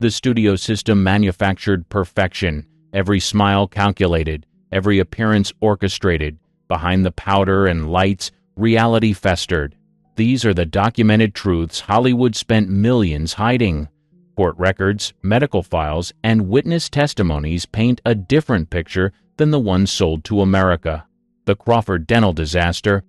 The studio system manufactured perfection, every smile calculated, every appearance orchestrated. Behind the powder and lights, reality festered. These are the documented truths Hollywood spent millions hiding. Court records, medical files, and witness testimonies paint a different picture than the one sold to America. The Crawford dental disaster.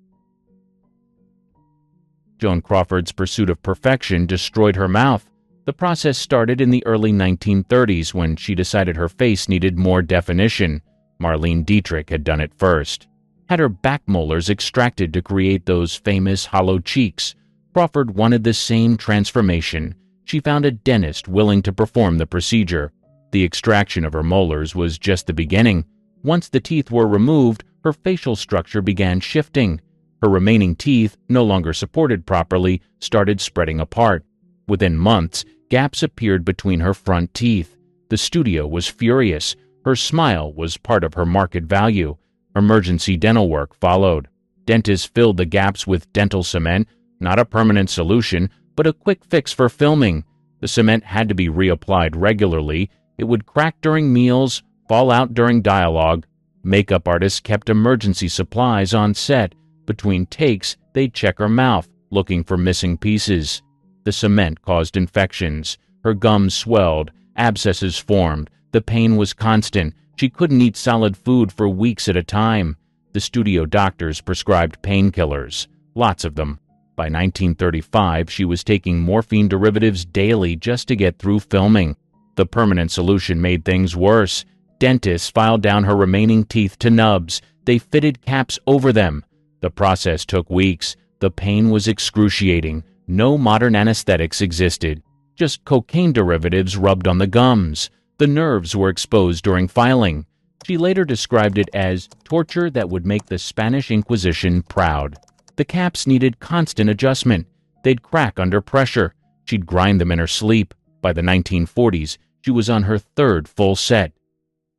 Joan Crawford's pursuit of perfection destroyed her mouth. The process started in the early 1930s when she decided her face needed more definition. Marlene Dietrich had done it first. Had her back molars extracted to create those famous hollow cheeks. Crawford wanted the same transformation. She found a dentist willing to perform the procedure. The extraction of her molars was just the beginning. Once the teeth were removed, her facial structure began shifting. Her remaining teeth, no longer supported properly, started spreading apart. Within months, gaps appeared between her front teeth. The studio was furious. Her smile was part of her market value. Emergency dental work followed. Dentists filled the gaps with dental cement, not a permanent solution, but a quick fix for filming. The cement had to be reapplied regularly. It would crack during meals, fall out during dialogue. Makeup artists kept emergency supplies on set. Between takes, they'd check her mouth, looking for missing pieces. The cement caused infections. Her gums swelled. Abscesses formed. The pain was constant. She couldn't eat solid food for weeks at a time. The studio doctors prescribed painkillers, lots of them. By 1935, she was taking morphine derivatives daily just to get through filming. The permanent solution made things worse. Dentists filed down her remaining teeth to nubs. They fitted caps over them. The process took weeks. The pain was excruciating. No modern anesthetics existed. Just cocaine derivatives rubbed on the gums. The nerves were exposed during filing. She later described it as torture that would make the Spanish Inquisition proud. The caps needed constant adjustment. They'd crack under pressure. She'd grind them in her sleep. By the 1940s, she was on her third full set.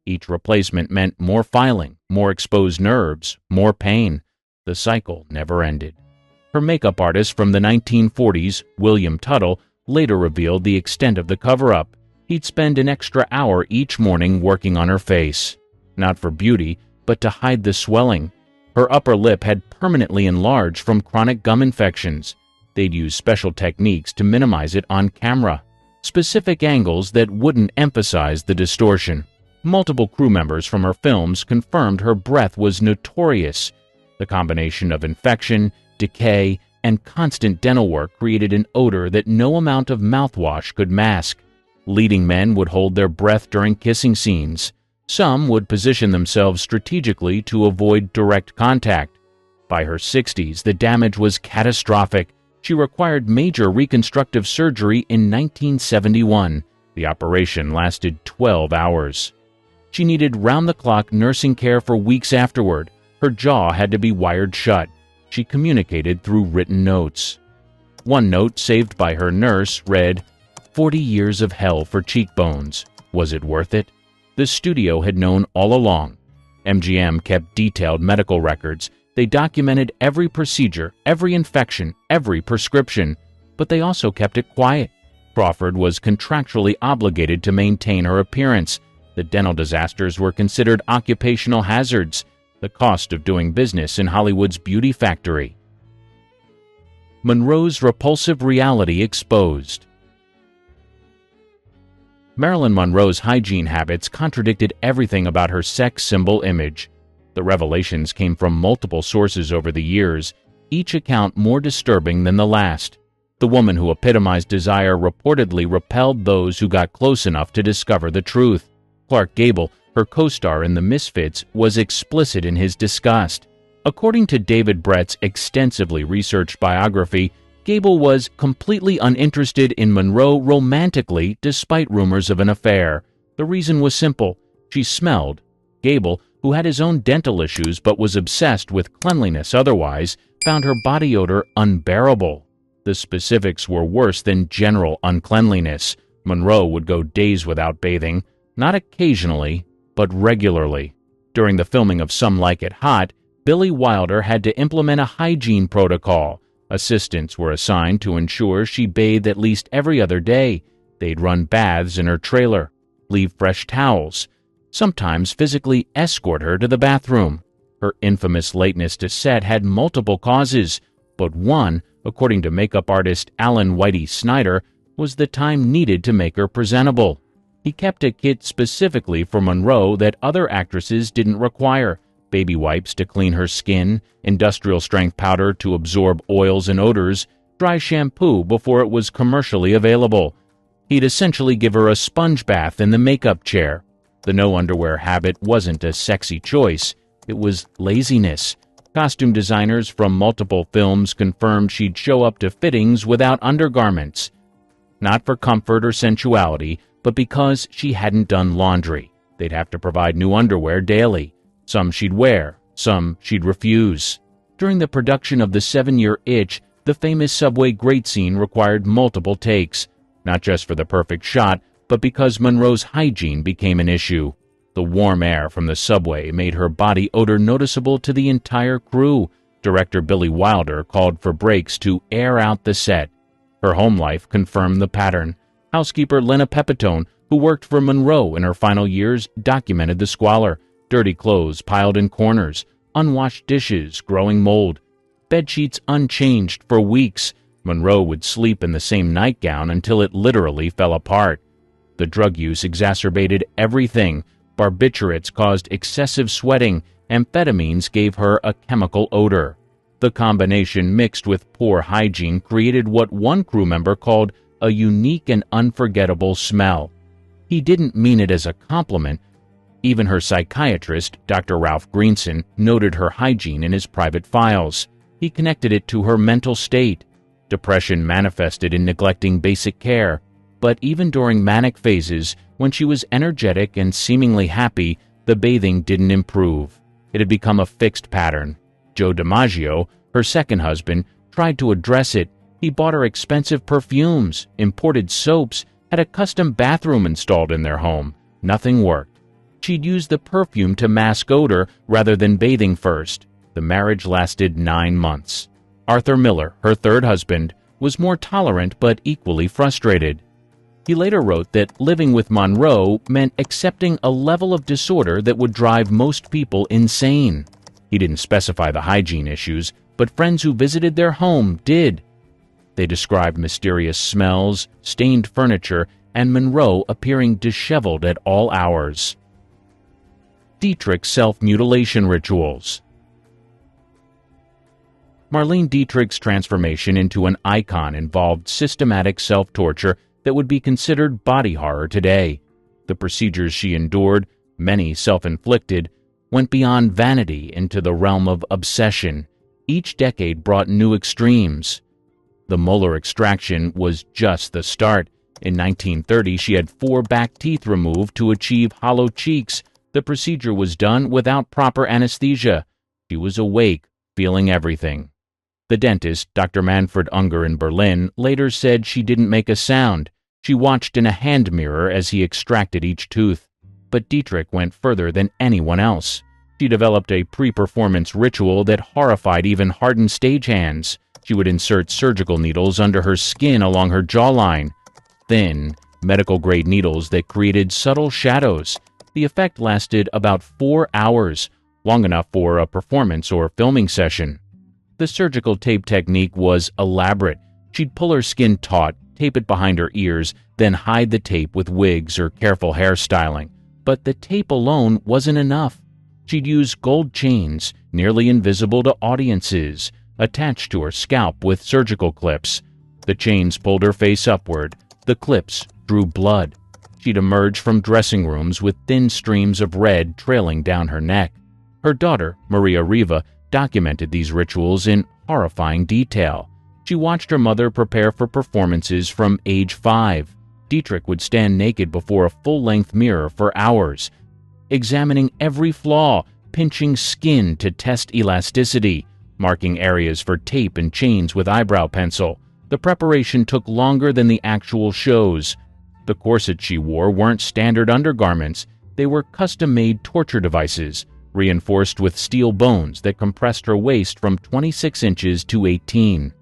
Each replacement meant more filing, more exposed nerves, more pain. The cycle never ended. Her makeup artist from the 1940s, William Tuttle, later revealed the extent of the cover-up. He'd spend an extra hour each morning working on her face. Not for beauty, but to hide the swelling. Her upper lip had permanently enlarged from chronic gum infections. They'd use special techniques to minimize it on camera. Specific angles that wouldn't emphasize the distortion. Multiple crew members from her films confirmed her breath was notorious. The combination of infection, decay, and constant dental work created an odor that no amount of mouthwash could mask. Leading men would hold their breath during kissing scenes. Some would position themselves strategically to avoid direct contact. By her 60s, the damage was catastrophic. She required major reconstructive surgery in 1971. The operation lasted 12 hours. She needed round-the-clock nursing care for weeks afterward. Her jaw had to be wired shut. She communicated through written notes. One note saved by her nurse read, 40 years of hell for cheekbones. Was it worth it? The studio had known all along. MGM kept detailed medical records. They documented every procedure, every infection, every prescription. But they also kept it quiet. Crawford was contractually obligated to maintain her appearance. The dental disasters were considered occupational hazards. The cost of doing business in Hollywood's beauty factory. Monroe's repulsive reality exposed. Marilyn Monroe's hygiene habits contradicted everything about her sex symbol image. The revelations came from multiple sources over the years, each account more disturbing than the last. The woman who epitomized desire reportedly repelled those who got close enough to discover the truth. Clark Gable, her co-star in The Misfits, was explicit in his disgust. According to David Brett's extensively researched biography, Gable was completely uninterested in Monroe romantically despite rumors of an affair. The reason was simple. She smelled. Gable, who had his own dental issues but was obsessed with cleanliness otherwise, found her body odor unbearable. The specifics were worse than general uncleanliness. Monroe would go days without bathing, not occasionally, but regularly. During the filming of Some Like It Hot, Billy Wilder had to implement a hygiene protocol. Assistants were assigned to ensure she bathed at least every other day. They'd run baths in her trailer, leave fresh towels, sometimes physically escort her to the bathroom. Her infamous lateness to set had multiple causes, but one, according to makeup artist Alan Whitey Snyder, was the time needed to make her presentable. He kept a kit specifically for Monroe that other actresses didn't require: baby wipes to clean her skin, industrial-strength powder to absorb oils and odors, dry shampoo before it was commercially available. He'd essentially give her a sponge bath in the makeup chair. The no-underwear habit wasn't a sexy choice. It was laziness. Costume designers from multiple films confirmed she'd show up to fittings without undergarments. Not for comfort or sensuality, but because she hadn't done laundry. They'd have to provide new underwear daily. Some she'd wear, some she'd refuse. During the production of The 7-Year Itch, the famous subway grate scene required multiple takes, not just for the perfect shot, but because Monroe's hygiene became an issue. The warm air from the subway made her body odor noticeable to the entire crew. Director Billy Wilder called for breaks to air out the set. Her home life confirmed the pattern. Housekeeper Lena Pepitone, who worked for Monroe in her final years, documented the squalor: dirty clothes piled in corners, unwashed dishes, growing mold, bedsheets unchanged for weeks. Monroe would sleep in the same nightgown until it literally fell apart. The drug use exacerbated everything. Barbiturates caused excessive sweating. Amphetamines gave her a chemical odor. The combination, mixed with poor hygiene, created what one crew member called a unique and unforgettable smell. He didn't mean it as a compliment. Even her psychiatrist, Dr. Ralph Greenson, noted her hygiene in his private files. He connected it to her mental state. Depression manifested in neglecting basic care. But even during manic phases, when she was energetic and seemingly happy, the bathing didn't improve. It had become a fixed pattern. Joe DiMaggio, her second husband, tried to address it. He bought her expensive perfumes, imported soaps, had a custom bathroom installed in their home. Nothing worked. She'd use the perfume to mask odor rather than bathing first. The marriage lasted 9 months. Arthur Miller, her third husband, was more tolerant but equally frustrated. He later wrote that living with Monroe meant accepting a level of disorder that would drive most people insane. He didn't specify the hygiene issues, but friends who visited their home did. They described mysterious smells, stained furniture, and Monroe appearing disheveled at all hours. Dietrich's self-mutilation rituals. Marlene Dietrich's transformation into an icon involved systematic self-torture that would be considered body horror today. The procedures she endured, many self-inflicted, went beyond vanity into the realm of obsession. Each decade brought new extremes. The molar extraction was just the start. In 1930, she had 4 back teeth removed to achieve hollow cheeks. The procedure was done without proper anesthesia. She was awake, feeling everything. The dentist, Dr. Manfred Unger in Berlin, later said she didn't make a sound. She watched in a hand mirror as he extracted each tooth. But Dietrich went further than anyone else. She developed a pre-performance ritual that horrified even hardened stagehands. She would insert surgical needles under her skin along her jawline. Thin, medical-grade needles that created subtle shadows. The effect lasted about 4 hours, long enough for a performance or filming session. The surgical tape technique was elaborate. She'd pull her skin taut, tape it behind her ears, then hide the tape with wigs or careful hairstyling. But the tape alone wasn't enough. She'd use gold chains, nearly invisible to audiences, attached to her scalp with surgical clips. The chains pulled her face upward. The clips drew blood. She'd emerge from dressing rooms with thin streams of red trailing down her neck. Her daughter, Maria Riva, documented these rituals in horrifying detail. She watched her mother prepare for performances from age 5. Dietrich would stand naked before a full-length mirror for hours, examining every flaw, pinching skin to test elasticity, marking areas for tape and chains with eyebrow pencil. The preparation took longer than the actual shows. The corsets she wore weren't standard undergarments. They were custom-made torture devices, reinforced with steel bones that compressed her waist from 26 inches to 18.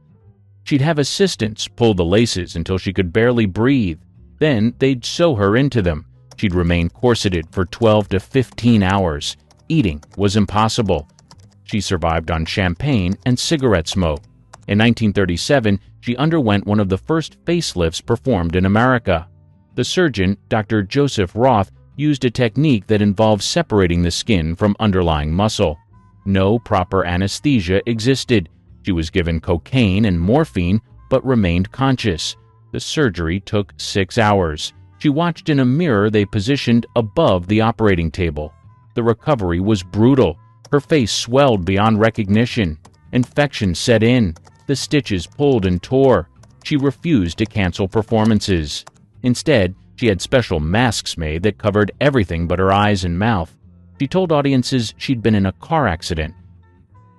She'd have assistants pull the laces until she could barely breathe. Then they'd sew her into them. She'd remain corseted for 12 to 15 hours. Eating was impossible. She survived on champagne and cigarette smoke. In 1937, she underwent one of the first facelifts performed in America. The surgeon, Dr. Joseph Roth, used a technique that involved separating the skin from underlying muscle. No proper anesthesia existed. She was given cocaine and morphine, but remained conscious. The surgery took 6 hours. She watched in a mirror they positioned above the operating table. The recovery was brutal. Her face swelled beyond recognition. Infection set in. The stitches pulled and tore. She refused to cancel performances. Instead, she had special masks made that covered everything but her eyes and mouth. She told audiences she'd been in a car accident.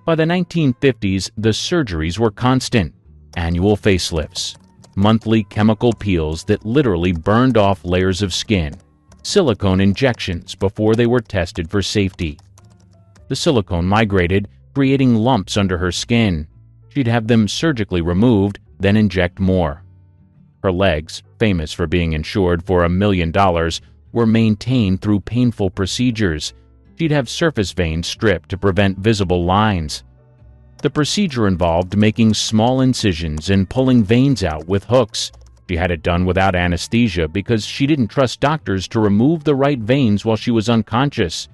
By the 1950s, the surgeries were constant. Annual facelifts. Monthly chemical peels that literally burned off layers of skin. Silicone injections before they were tested for safety. The silicone migrated, creating lumps under her skin. She'd have them surgically removed, then inject more. Her legs, famous for being insured for $1 million, were maintained through painful procedures. She'd have surface veins stripped to prevent visible lines. The procedure involved making small incisions and pulling veins out with hooks. She had it done without anesthesia because she didn't trust doctors to remove the right veins while she was unconscious.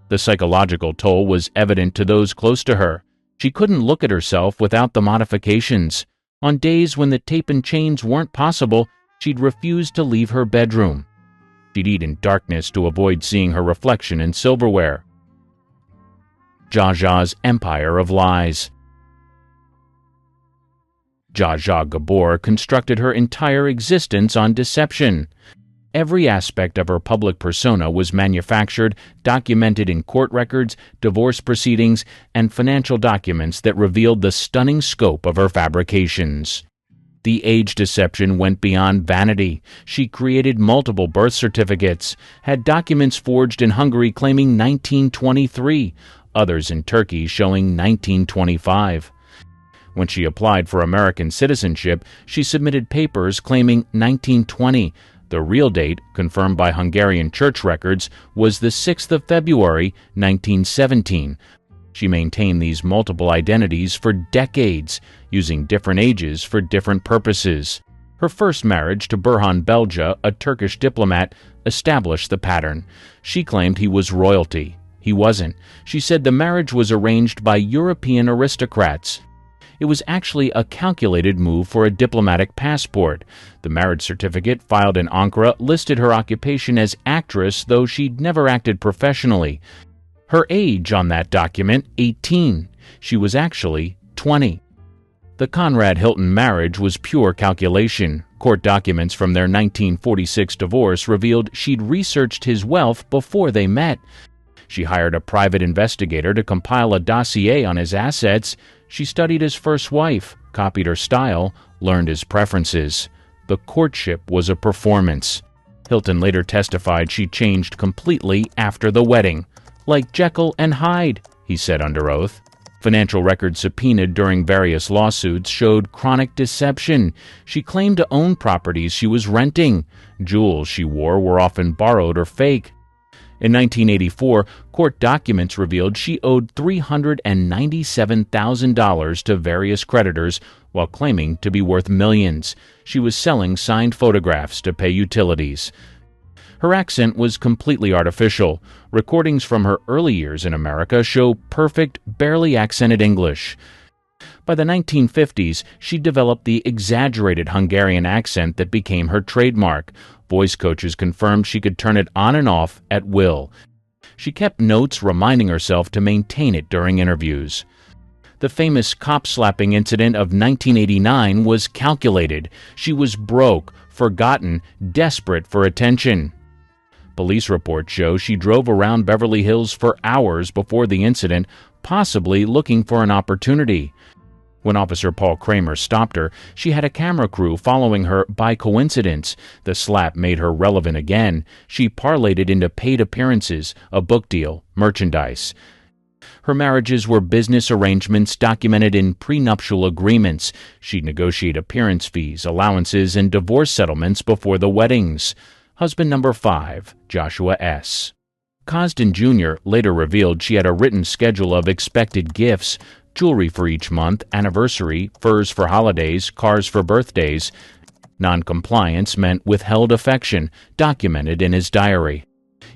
The psychological toll was evident to those close to her. She couldn't look at herself without the modifications. On days when the tape and chains weren't possible, she'd refuse to leave her bedroom. She'd eat in darkness to avoid seeing her reflection in silverware. Zsa Zsa's Empire of Lies. Zsa Zsa Gabor constructed her entire existence on deception. Every aspect of her public persona was manufactured, documented in court records, divorce proceedings, and financial documents that revealed the stunning scope of her fabrications. The age deception went beyond vanity. She created multiple birth certificates, had documents forged in Hungary claiming 1923, others in Turkey showing 1925. When she applied for American citizenship, she submitted papers claiming 1920. The real date, confirmed by Hungarian church records, was the 6th of February, 1917. She maintained these multiple identities for decades, using different ages for different purposes. Her first marriage to Burhan Belja, a Turkish diplomat, established the pattern. She claimed he was royalty. He wasn't. She said the marriage was arranged by European aristocrats. It was actually a calculated move for a diplomatic passport. The marriage certificate filed in Ankara listed her occupation as actress, though she'd never acted professionally. Her age on that document, 18. She was actually 20. The Conrad Hilton marriage was pure calculation. Court documents from their 1946 divorce revealed she'd researched his wealth before they met. She hired a private investigator to compile a dossier on his assets. She studied his first wife, copied her style, learned his preferences. The courtship was a performance. Hilton later testified she changed completely after the wedding. Like Jekyll and Hyde, he said under oath. Financial records subpoenaed during various lawsuits showed chronic deception. She claimed to own properties she was renting. Jewels she wore were often borrowed or fake. In 1984, court documents revealed she owed $397,000 to various creditors while claiming to be worth millions. She was selling signed photographs to pay utilities. Her accent was completely artificial. Recordings from her early years in America show perfect, barely accented English. By the 1950s, she developed the exaggerated Hungarian accent that became her trademark. Voice coaches confirmed she could turn it on and off at will. She kept notes reminding herself to maintain it during interviews. The famous cop-slapping incident of 1989 was calculated. She was broke, forgotten, desperate for attention. Police reports show she drove around Beverly Hills for hours before the incident, possibly looking for an opportunity. When Officer Paul Kramer stopped her, she had a camera crew following her by coincidence. The slap made her relevant again. She parlayed it into paid appearances, a book deal, merchandise. Her marriages were business arrangements documented in prenuptial agreements. She'd negotiate appearance fees, allowances, and divorce settlements before the weddings. Husband number 5, Joshua S. Cosden Jr. later revealed she had a written schedule of expected gifts: jewelry for each month, anniversary, furs for holidays, cars for birthdays. Noncompliance meant withheld affection, documented in his diary.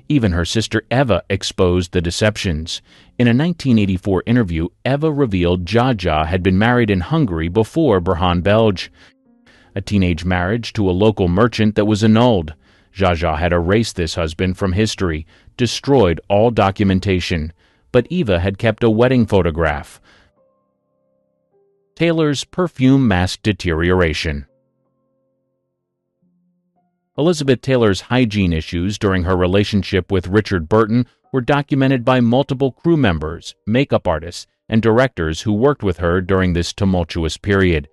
Even her sister Eva exposed the deceptions. In a 1984 interview, Eva revealed Jaja had been married in Hungary before Burhan Belge, a teenage marriage to a local merchant that was annulled. Jaja had erased this husband from history, destroyed all documentation, but Eva had kept a wedding photograph. Taylor's perfume mask deterioration. Elizabeth Taylor's hygiene issues during her relationship with Richard Burton were documented by multiple crew members, makeup artists, and directors who worked with her during this tumultuous period.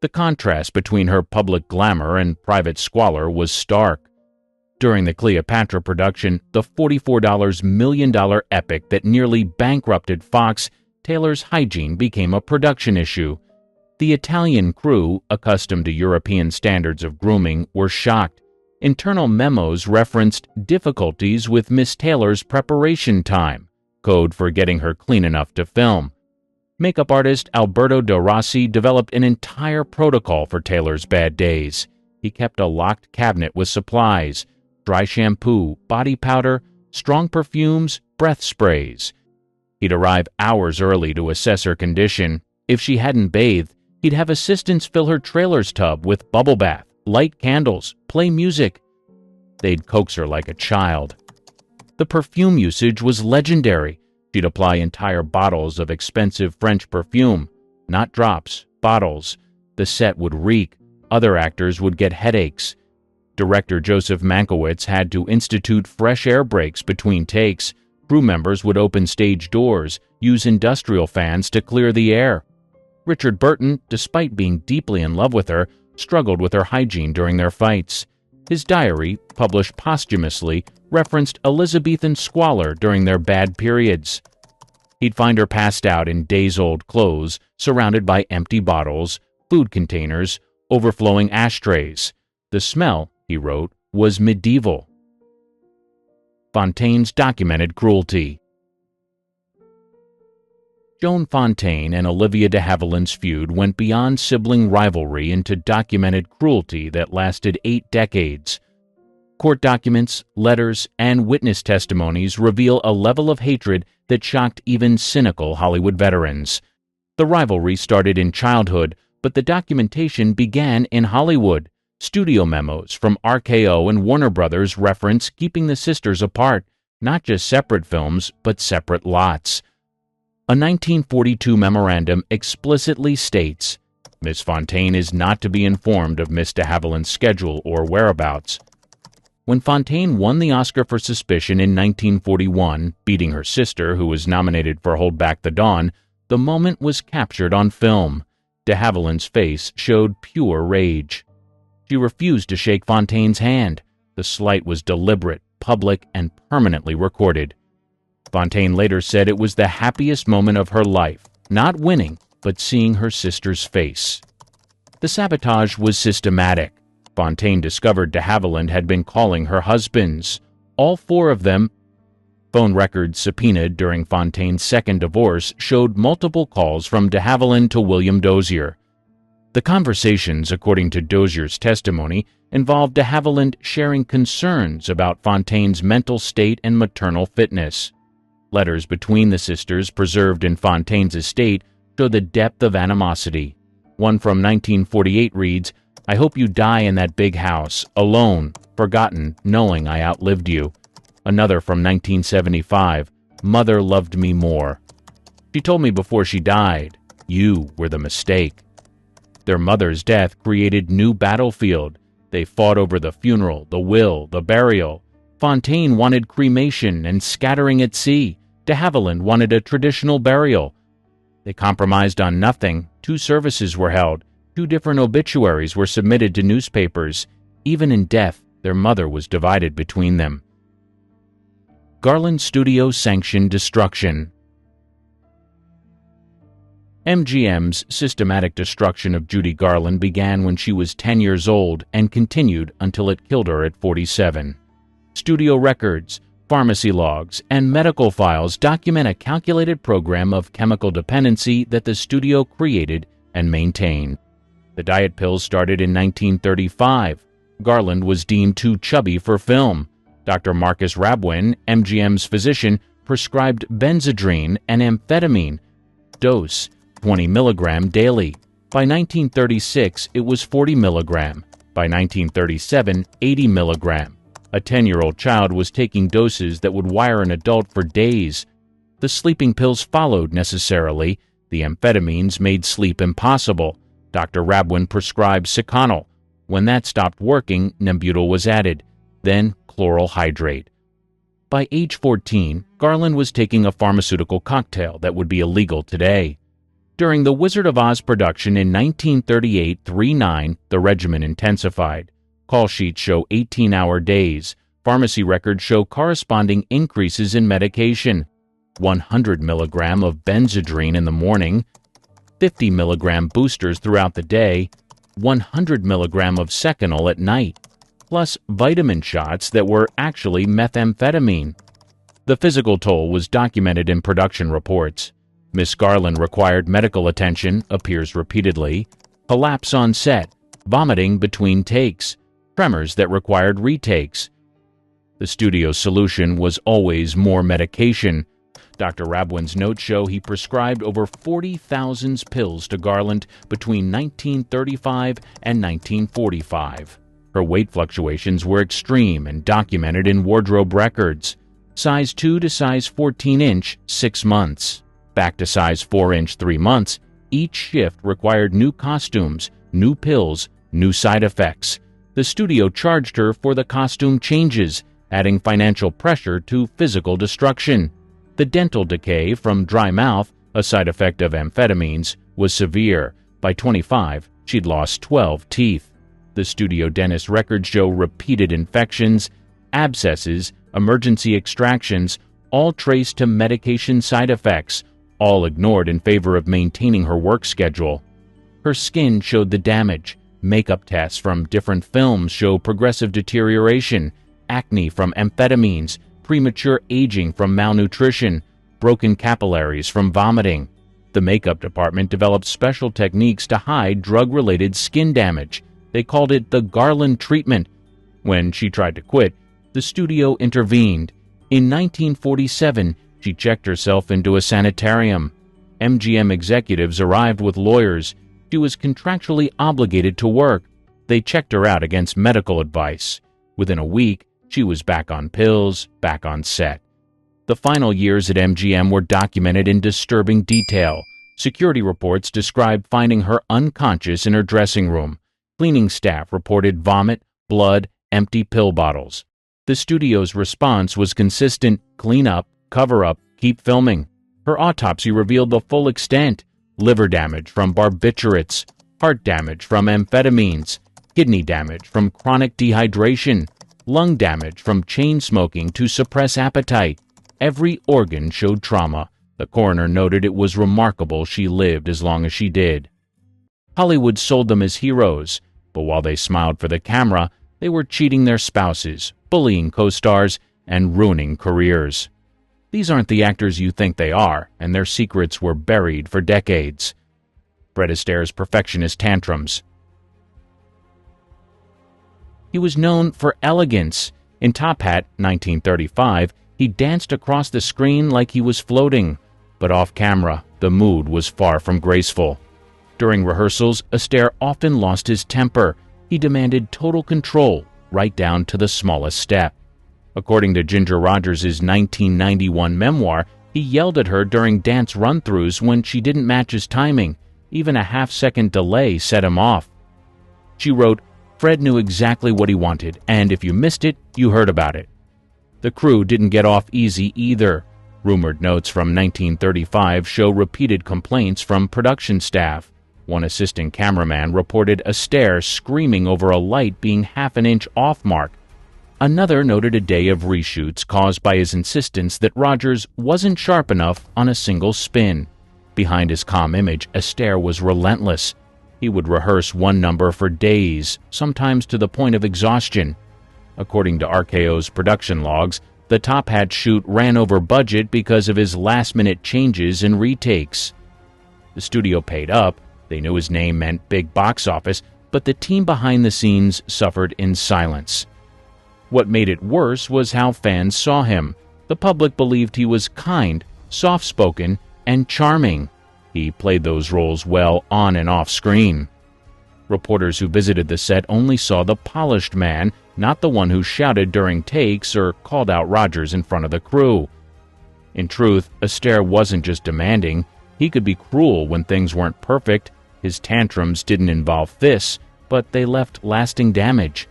The contrast between her public glamour and private squalor was stark. During the Cleopatra production, the $44 million epic that nearly bankrupted Fox, Taylor's hygiene became a production issue. The Italian crew, accustomed to European standards of grooming, were shocked. Internal memos referenced difficulties with Miss Taylor's preparation time, code for getting her clean enough to film. Makeup artist Alberto De Rossi developed an entire protocol for Taylor's bad days. He kept a locked cabinet with supplies: dry shampoo, body powder, strong perfumes, breath sprays. He'd arrive hours early to assess her condition. If she hadn't bathed, he'd have assistants fill her trailer's tub with bubble bath, light candles, play music. They'd coax her like a child. The perfume usage was legendary. She'd apply entire bottles of expensive French perfume, not drops, bottles. The set would reek. Other actors would get headaches. Director Joseph Mankiewicz had to institute fresh air breaks between takes. Crew members would open stage doors, use industrial fans to clear the air. Richard Burton, despite being deeply in love with her, struggled with her hygiene during their fights. His diary, published posthumously, referenced Elizabethan squalor during their bad periods. He'd find her passed out in days-old clothes, surrounded by empty bottles, food containers, overflowing ashtrays. The smell, he wrote, was medieval. Fontaine's documented cruelty. Joan Fontaine and Olivia de Havilland's feud went beyond sibling rivalry into documented cruelty that lasted 8 decades. Court documents, letters, and witness testimonies reveal a level of hatred that shocked even cynical Hollywood veterans. The rivalry started in childhood, but the documentation began in Hollywood. Studio memos from RKO and Warner Brothers reference keeping the sisters apart, not just separate films, but separate lots. A 1942 memorandum explicitly states, Miss Fontaine is not to be informed of Miss de Havilland's schedule or whereabouts. When Fontaine won the Oscar for Suspicion in 1941, beating her sister, who was nominated for Hold Back the Dawn, the moment was captured on film. De Havilland's face showed pure rage. She refused to shake Fontaine's hand. The slight was deliberate, public, and permanently recorded. Fontaine later said it was the happiest moment of her life, not winning, but seeing her sister's face. The sabotage was systematic. Fontaine discovered de Havilland had been calling her husbands, all 4 of them. Phone records subpoenaed during Fontaine's second divorce showed multiple calls from de Havilland to William Dozier. The conversations, according to Dozier's testimony, involved de Havilland sharing concerns about Fontaine's mental state and maternal fitness. Letters between the sisters preserved in Fontaine's estate show the depth of animosity. One from 1948 reads, "I hope you die in that big house, alone, forgotten, knowing I outlived you." Another from 1975, "Mother loved me more. She told me before she died, you were the mistake." Their mother's death created new battlefield. They fought over the funeral, the will, the burial. Fontaine wanted cremation and scattering at sea. De Havilland wanted a traditional burial. They compromised on nothing. 2 services were held. 2 different obituaries were submitted to newspapers. Even in death, their mother was divided between them. Garland Studios sanctioned destruction. MGM's systematic destruction of Judy Garland began when she was 10 years old and continued until it killed her at 47. Studio records, pharmacy logs, and medical files document a calculated program of chemical dependency that the studio created and maintained. The diet pills started in 1935. Garland was deemed too chubby for film. Dr. Marcus Rabwin, MGM's physician, prescribed Benzedrine and amphetamine. Dose, 20 milligram daily. By 1936, it was 40 milligram. By 1937, 80 milligram. A 10-year-old child was taking doses that would wire an adult for days. The sleeping pills followed necessarily. The amphetamines made sleep impossible. Dr. Rabwin prescribed Seconal. When that stopped working, Nembutal was added. Then chloral hydrate. By age 14, Garland was taking a pharmaceutical cocktail that would be illegal today. During the Wizard of Oz production in 1938-39, the regimen intensified. Call sheets show 18-hour days. Pharmacy records show corresponding increases in medication. 100 milligram of Benzedrine in the morning, 50 milligram boosters throughout the day, 100 milligram of Seconal at night, plus vitamin shots that were actually methamphetamine. The physical toll was documented in production reports. Miss Garland required medical attention, appears repeatedly, collapse on set, vomiting between takes, tremors that required retakes. The studio's solution was always more medication. Dr. Rabwin's notes show he prescribed over 40,000 pills to Garland between 1935 and 1945. Her weight fluctuations were extreme and documented in wardrobe records. Size 2 to size 14-inch, 6 months. Back to size 4-inch, 3 months. Each shift required new costumes, new pills, new side effects. The studio charged her for the costume changes, adding financial pressure to physical destruction. The dental decay from dry mouth, a side effect of amphetamines, was severe. By 25, she'd lost 12 teeth. The studio dentist records show repeated infections, abscesses, emergency extractions, all traced to medication side effects, all ignored in favor of maintaining her work schedule. Her skin showed the damage. Makeup tests from different films show progressive deterioration, acne from amphetamines, premature aging from malnutrition, broken capillaries from vomiting. The makeup department developed special techniques to hide drug-related skin damage. They called it the Garland treatment. When she tried to quit, the studio intervened. In 1947, she checked herself into a sanitarium. MGM executives arrived with lawyers. She was contractually obligated to work. They checked her out against medical advice. Within a week, she was back on pills, back on set. The final years at MGM were documented in disturbing detail. Security reports described finding her unconscious in her dressing room. Cleaning staff reported vomit, blood, empty pill bottles. The studio's response was consistent: clean up, cover up, keep filming. Her autopsy revealed the full extent: liver damage from barbiturates, heart damage from amphetamines, kidney damage from chronic dehydration, lung damage from chain smoking to suppress appetite. Every organ showed trauma. The coroner noted it was remarkable she lived as long as she did. Hollywood sold them as heroes, but while they smiled for the camera, they were cheating their spouses, bullying co-stars, and ruining careers. These aren't the actors you think they are, and their secrets were buried for decades. Fred Astaire's perfectionist tantrums. He was known for elegance. In Top Hat, 1935, he danced across the screen like he was floating. But off-camera, the mood was far from graceful. During rehearsals, Astaire often lost his temper. He demanded total control, right down to the smallest step. According to Ginger Rogers' 1991 memoir, he yelled at her during dance run-throughs when she didn't match his timing. Even a half-second delay set him off. She wrote, "Fred knew exactly what he wanted, and if you missed it, you heard about it." The crew didn't get off easy either. Rumored notes from 1935 show repeated complaints from production staff. One assistant cameraman reported Astaire screaming over a light being half an inch off mark. Another noted a day of reshoots caused by his insistence that Rogers wasn't sharp enough on a single spin. Behind his calm image, Astaire was relentless. He would rehearse one number for days, sometimes to the point of exhaustion. According to RKO's production logs, the Top Hat shoot ran over budget because of his last-minute changes and retakes. The studio paid up. They knew his name meant big box office, but the team behind the scenes suffered in silence. What made it worse was how fans saw him. The public believed he was kind, soft-spoken, and charming. He played those roles well on and off screen. Reporters who visited the set only saw the polished man, not the one who shouted during takes or called out Rogers in front of the crew. In truth, Astaire wasn't just demanding. He could be cruel when things weren't perfect. His tantrums didn't involve fists, but they left lasting damage.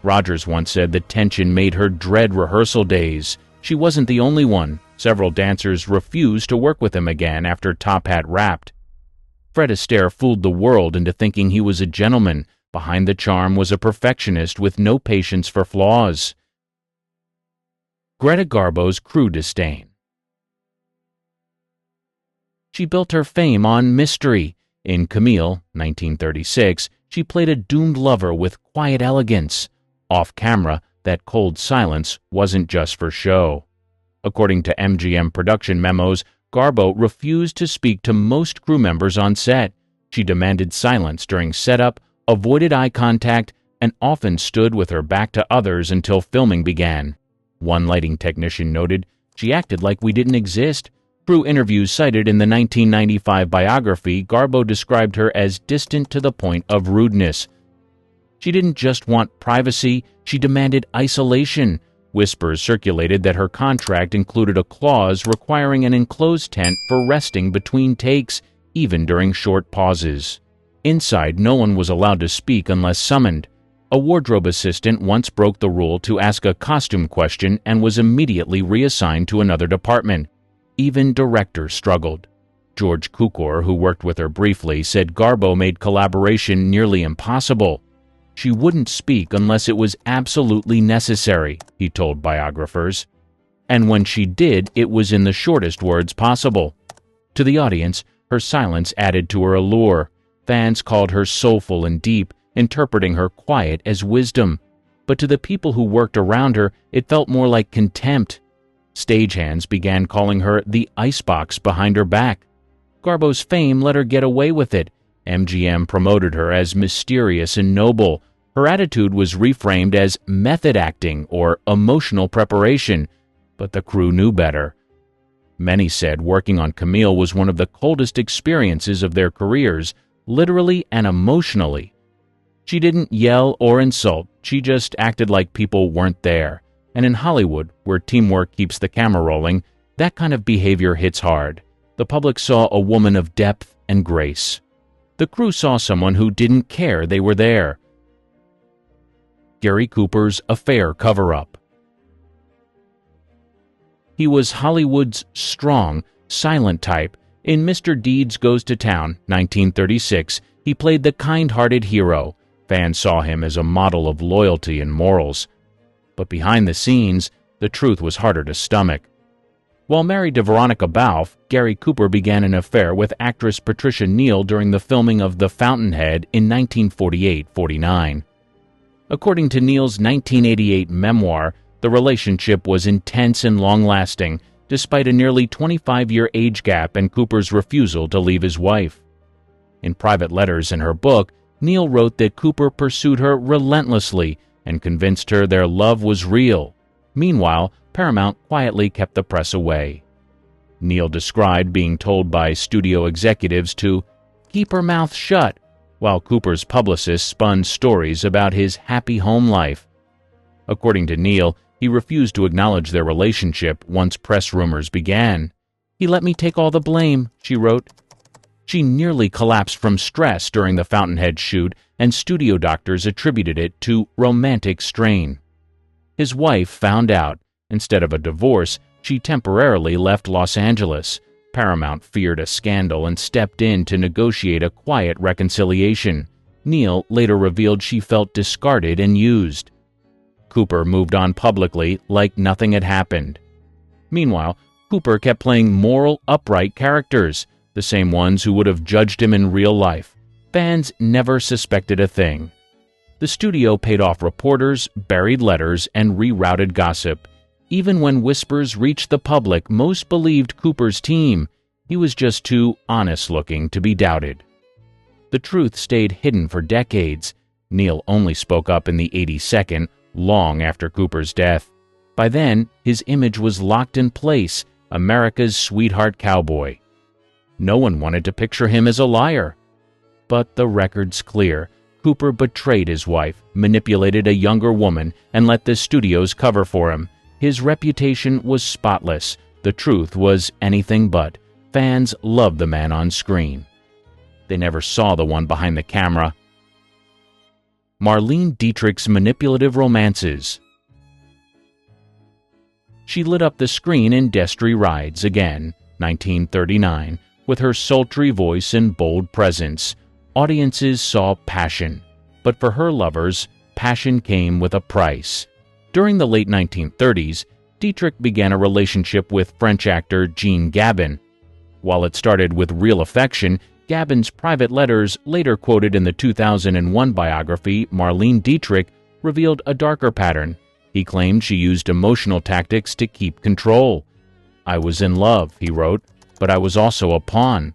Rogers once said the tension made her dread rehearsal days. She wasn't the only one. Several dancers refused to work with him again after Top Hat rapped. Fred Astaire fooled the world into thinking he was a gentleman. Behind the charm was a perfectionist with no patience for flaws. Greta Garbo's crew disdain. She built her fame on mystery. In Camille, 1936, she played a doomed lover with quiet elegance. Off-camera, that cold silence wasn't just for show. According to MGM production memos, Garbo refused to speak to most crew members on set. She demanded silence during setup, avoided eye contact, and often stood with her back to others until filming began. One lighting technician noted, "She acted like we didn't exist." Crew interviews cited in the 1995 biography, Garbo described her as distant to the point of rudeness. She didn't just want privacy, she demanded isolation. Whispers circulated that her contract included a clause requiring an enclosed tent for resting between takes, even during short pauses. Inside, no one was allowed to speak unless summoned. A wardrobe assistant once broke the rule to ask a costume question and was immediately reassigned to another department. Even directors struggled. George Cukor, who worked with her briefly, said Garbo made collaboration nearly impossible. She wouldn't speak unless it was absolutely necessary, he told biographers. And when she did, it was in the shortest words possible. To the audience, her silence added to her allure. Fans called her soulful and deep, interpreting her quiet as wisdom. But to the people who worked around her, it felt more like contempt. Stagehands began calling her the icebox behind her back. Garbo's fame let her get away with it. MGM promoted her as mysterious and noble. Her attitude was reframed as method acting or emotional preparation, but the crew knew better. Many said working on Camille was one of the coldest experiences of their careers, literally and emotionally. She didn't yell or insult, she just acted like people weren't there. And in Hollywood, where teamwork keeps the camera rolling, that kind of behavior hits hard. The public saw a woman of depth and grace. The crew saw someone who didn't care they were there. Gary Cooper's affair cover-up. He was Hollywood's strong, silent type. In Mr. Deeds Goes to Town, 1936, he played the kind-hearted hero. Fans saw him as a model of loyalty and morals. But behind the scenes, the truth was harder to stomach. While married to Veronica Balfe, Gary Cooper began an affair with actress Patricia Neal during the filming of The Fountainhead in 1948-49. According to Neal's 1988 memoir, the relationship was intense and long-lasting, despite a nearly 25-year age gap and Cooper's refusal to leave his wife. In private letters in her book, Neal wrote that Cooper pursued her relentlessly and convinced her their love was real. Meanwhile, Paramount quietly kept the press away. Neal described being told by studio executives to keep her mouth shut, while Cooper's publicist spun stories about his happy home life. According to Neal, he refused to acknowledge their relationship once press rumors began. "He let me take all the blame," she wrote. She nearly collapsed from stress during the Fountainhead shoot, and studio doctors attributed it to romantic strain. His wife found out. Instead of a divorce, she temporarily left Los Angeles. Paramount feared a scandal and stepped in to negotiate a quiet reconciliation. Neal later revealed she felt discarded and used. Cooper moved on publicly like nothing had happened. Meanwhile, Cooper kept playing moral, upright characters. the same ones who would have judged him in real life. Fans never suspected a thing. The studio paid off reporters, buried letters, and rerouted gossip. Even when whispers reached the public, most believed Cooper's team. He was just too honest-looking to be doubted. The truth stayed hidden for decades. Neil only spoke up in the 82nd, long after Cooper's death. By then, his image was locked in place, America's sweetheart cowboy. No one wanted to picture him as a liar. But the record's clear. Cooper betrayed his wife, manipulated a younger woman, and let the studios cover for him. His reputation was spotless. The truth was anything but. Fans loved the man on screen. They never saw the one behind the camera. Marlene Dietrich's manipulative romances. She lit up the screen in Destry Rides again, 1939, with her sultry voice and bold presence. Audiences saw passion, but for her lovers, passion came with a price. During the late 1930s, Dietrich began a relationship with French actor Jean Gabin. While it started with real affection, Gabin's private letters, later quoted in the 2001 biography Marlene Dietrich, revealed a darker pattern. He claimed she used emotional tactics to keep control. "I was in love," he wrote, "but I was also a pawn."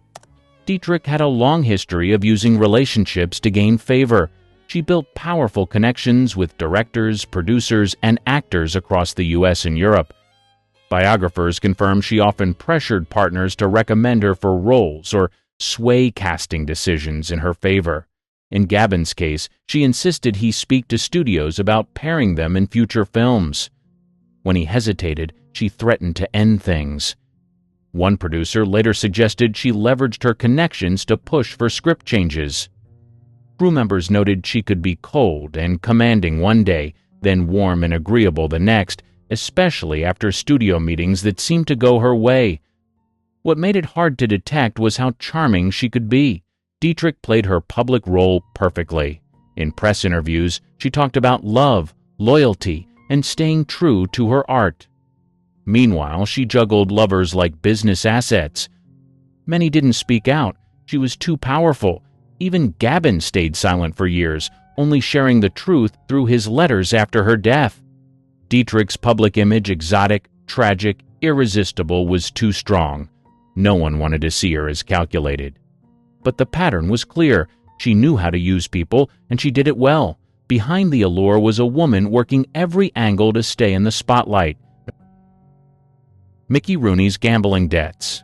Dietrich had a long history of using relationships to gain favor. She built powerful connections with directors, producers, and actors across the U.S. and Europe. Biographers confirm she often pressured partners to recommend her for roles or sway casting decisions in her favor. In Gabin's case, she insisted he speak to studios about pairing them in future films. When he hesitated, she threatened to end things. One producer later suggested she leveraged her connections to push for script changes. Crew members noted she could be cold and commanding one day, then warm and agreeable the next, especially after studio meetings that seemed to go her way. What made it hard to detect was how charming she could be. Dietrich played her public role perfectly. In press interviews, she talked about love, loyalty, and staying true to her art. Meanwhile, she juggled lovers like business assets. Many didn't speak out. She was too powerful. Even Gabin stayed silent for years, only sharing the truth through his letters after her death. Dietrich's public image, exotic, tragic, irresistible, was too strong. No one wanted to see her as calculated. But the pattern was clear. She knew how to use people, and she did it well. Behind the allure was a woman working every angle to stay in the spotlight. Mickey Rooney's gambling debts.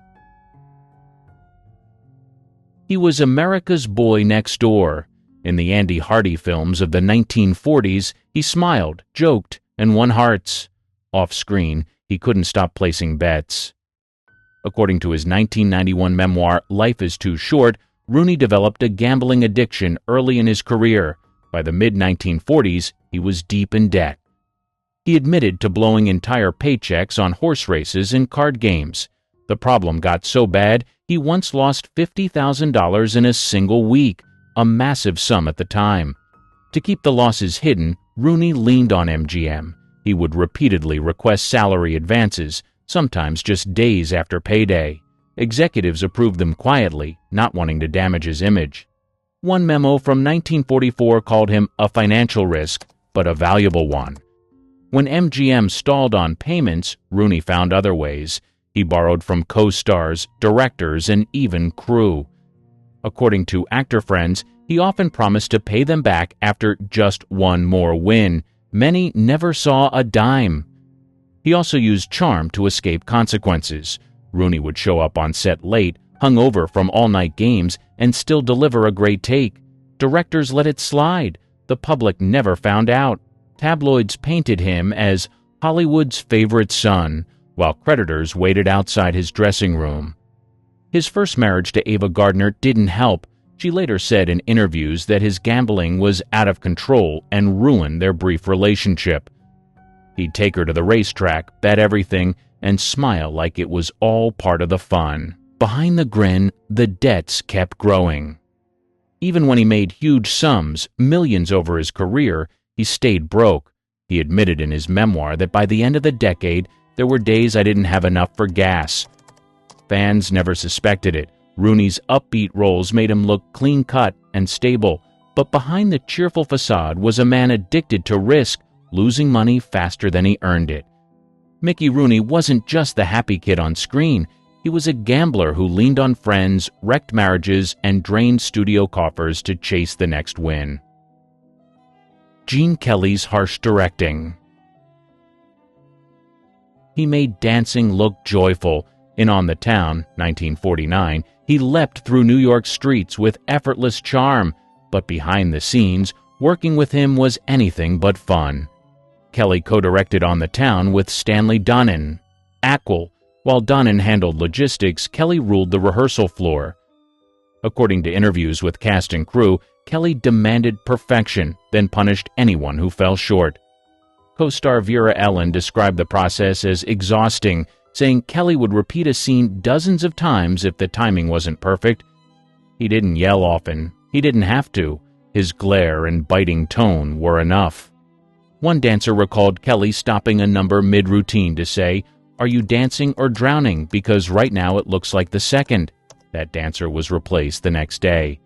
He was America's boy next door. In the Andy Hardy films of the 1940s, he smiled, joked, and won hearts. Off-screen, he couldn't stop placing bets. According to his 1991 memoir, Life is Too Short, Rooney developed a gambling addiction early in his career. By the mid-1940s, he was deep in debt. He admitted to blowing entire paychecks on horse races and card games. The problem got so bad, he once lost $50,000 in a single week, a massive sum at the time. To keep the losses hidden, Rooney leaned on MGM. He would repeatedly request salary advances, sometimes just days after payday. Executives approved them quietly, not wanting to damage his image. One memo from 1944 called him a financial risk, but a valuable one. When MGM stalled on payments, Rooney found other ways. He borrowed from co-stars, directors, and even crew. According to actor friends, he often promised to pay them back after just one more win. Many never saw a dime. He also used charm to escape consequences. Rooney would show up on set late, hungover from all-night games, and still deliver a great take. Directors let it slide. The public never found out. Tabloids painted him as Hollywood's favorite son, while creditors waited outside his dressing room. His first marriage to Ava Gardner didn't help. She later said in interviews that his gambling was out of control and ruined their brief relationship. He'd take her to the racetrack, bet everything, and smile like it was all part of the fun. Behind the grin, the debts kept growing. Even when he made huge sums, millions over his career, he stayed broke. He admitted in his memoir that by the end of the decade, there were days I didn't have enough for gas. Fans never suspected it. Rooney's upbeat roles made him look clean-cut and stable, but behind the cheerful facade was a man addicted to risk, losing money faster than he earned it. Mickey Rooney wasn't just the happy kid on screen. He was a gambler who leaned on friends, wrecked marriages, and drained studio coffers to chase the next win. Gene Kelly's harsh directing. He made dancing look joyful. In On the Town, 1949, he leapt through New York streets with effortless charm, but behind the scenes, working with him was anything but fun. Kelly co-directed On the Town with Stanley Donen. While Donen handled logistics, Kelly ruled the rehearsal floor. According to interviews with cast and crew, Kelly demanded perfection, then punished anyone who fell short. Co-star Vera Ellen described the process as exhausting, saying Kelly would repeat a scene dozens of times if the timing wasn't perfect. He didn't yell often. He didn't have to. His glare and biting tone were enough. One dancer recalled Kelly stopping a number mid-routine to say, "Are you dancing or drowning? Because right now it looks like the second." That dancer was replaced the next day.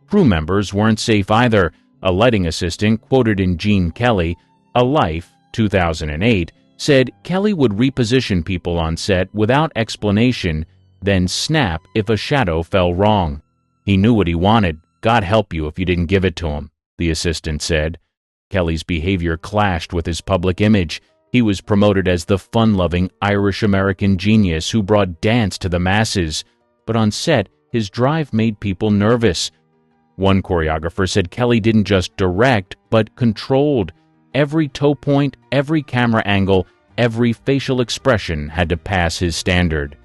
Crew members weren't safe either. A lighting assistant, quoted in Gene Kelly, A Life, 2008, said Kelly would reposition people on set without explanation, then snap if a shadow fell wrong. He knew what he wanted. God help you if you didn't give it to him, the assistant said. Kelly's behavior clashed with his public image. He was promoted as the fun-loving Irish-American genius who brought dance to the masses. But on set, his drive made people nervous. One choreographer said Kelly didn't just direct, but controlled. Every toe point, every camera angle, every facial expression had to pass his standard.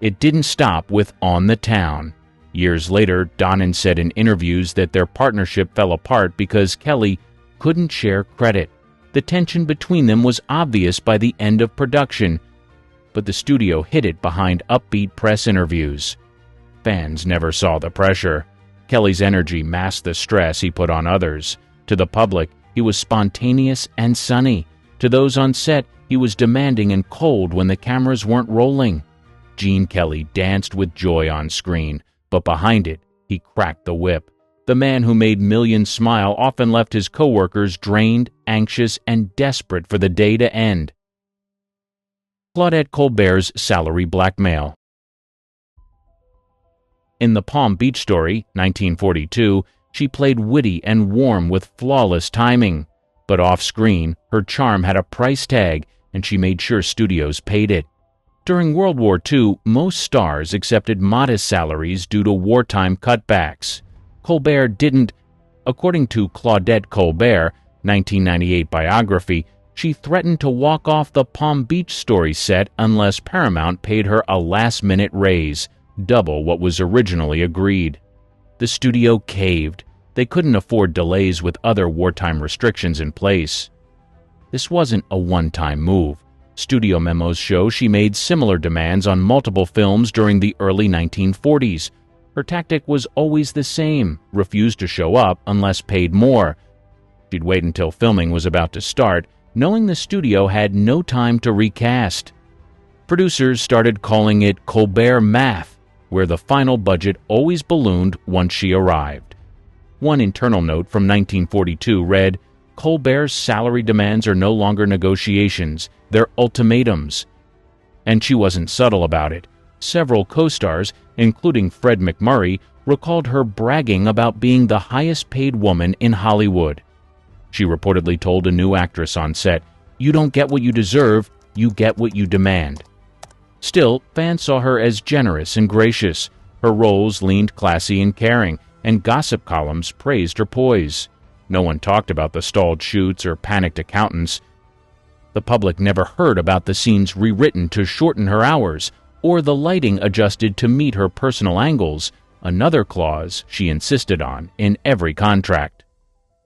It didn't stop with On the Town. Years later, Donen said in interviews that their partnership fell apart because Kelly couldn't share credit. The tension between them was obvious by the end of production, but the studio hid it behind upbeat press interviews. Fans never saw the pressure. Kelly's energy masked the stress he put on others. To the public, he was spontaneous and sunny. To those on set, he was demanding and cold when the cameras weren't rolling. Gene Kelly danced with joy on screen, but behind it, he cracked the whip. The man who made millions smile often left his coworkers drained, anxious, and desperate for the day to end. Claudette Colbert's salary blackmail. In The Palm Beach Story, 1942, she played witty and warm with flawless timing. But off-screen, her charm had a price tag, and she made sure studios paid it. During World War II, most stars accepted modest salaries due to wartime cutbacks. Colbert didn't. According to Claudette Colbert, 1998 biography, she threatened to walk off the Palm Beach Story set unless Paramount paid her a last-minute raise, double what was originally agreed. The studio caved. They couldn't afford delays with other wartime restrictions in place. This wasn't a one-time move. Studio memos show she made similar demands on multiple films during the early 1940s. Her tactic was always the same: refuse to show up unless paid more. She'd wait until filming was about to start, knowing the studio had no time to recast. Producers started calling it Colbert Math, where the final budget always ballooned once she arrived. One internal note from 1942 read, "Colbert's salary demands are no longer negotiations, they're ultimatums." And she wasn't subtle about it. Several co-stars, including Fred MacMurray, recalled her bragging about being the highest-paid woman in Hollywood. She reportedly told a new actress on set, "You don't get what you deserve, you get what you demand." Still, fans saw her as generous and gracious. Her roles leaned classy and caring, and gossip columns praised her poise. No one talked about the stalled shoots or panicked accountants. The public never heard about the scenes rewritten to shorten her hours, or the lighting adjusted to meet her personal angles, another clause she insisted on in every contract.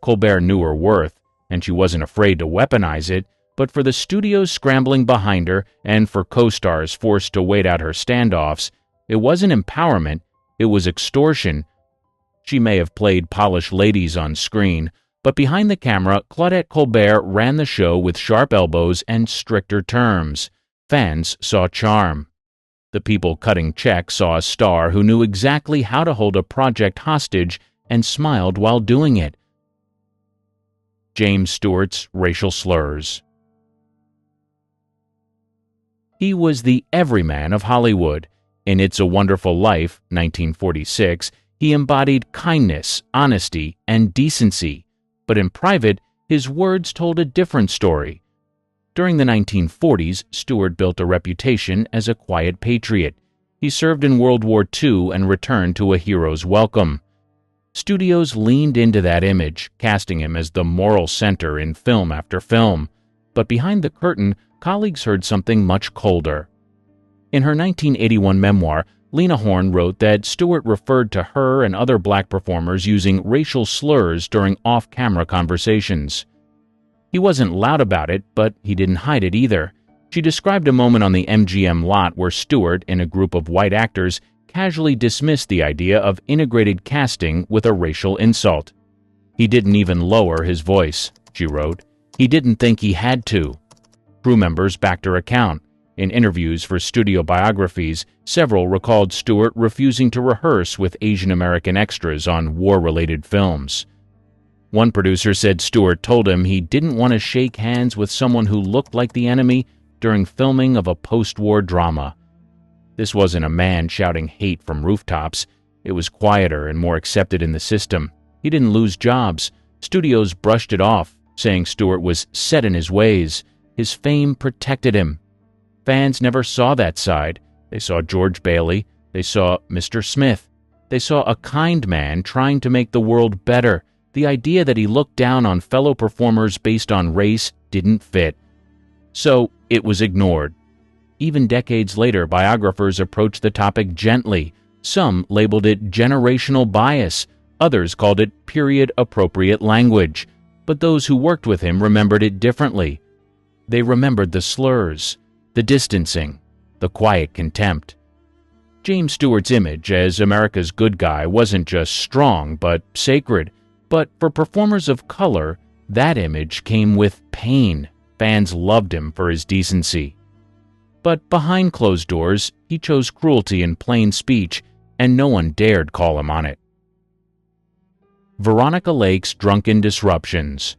Colbert knew her worth, and she wasn't afraid to weaponize it, but for the studios scrambling behind her and for co-stars forced to wait out her standoffs, it wasn't empowerment, it was extortion. She may have played polished ladies on screen, but behind the camera, Claudette Colbert ran the show with sharp elbows and stricter terms. Fans saw charm. The people cutting checks saw a star who knew exactly how to hold a project hostage and smiled while doing it. James Stewart's racial slurs. He was the everyman of Hollywood. In It's a Wonderful Life, 1946, he embodied kindness, honesty, and decency. But in private, his words told a different story. During the 1940s, Stewart built a reputation as a quiet patriot. He served in World War II and returned to a hero's welcome. Studios leaned into that image, casting him as the moral center in film after film. But behind the curtain, colleagues heard something much colder. In her 1981 memoir, Lena Horne wrote that Stewart referred to her and other black performers using racial slurs during off-camera conversations. He wasn't loud about it, but he didn't hide it either. She described a moment on the MGM lot where Stewart, in a group of white actors, casually dismissed the idea of integrated casting with a racial insult. "He didn't even lower his voice," she wrote. "He didn't think he had to." Crew members backed her account. In interviews for studio biographies, several recalled Stewart refusing to rehearse with Asian American extras on war-related films. One producer said Stewart told him he didn't want to shake hands with someone who looked like the enemy during filming of a post-war drama. This wasn't a man shouting hate from rooftops. It was quieter and more accepted in the system. He didn't lose jobs. Studios brushed it off, saying Stewart was set in his ways. His fame protected him. Fans never saw that side. They saw George Bailey. They saw Mr. Smith. They saw a kind man trying to make the world better. The idea that he looked down on fellow performers based on race didn't fit. So it was ignored. Even decades later, biographers approached the topic gently. Some labeled it generational bias. Others called it period-appropriate language. But those who worked with him remembered it differently. They remembered the slurs, the distancing, the quiet contempt. James Stewart's image as America's good guy wasn't just strong, but sacred. But for performers of color, that image came with pain. Fans loved him for his decency. But behind closed doors, he chose cruelty in plain speech, and no one dared call him on it. Veronica Lake's drunken disruptions.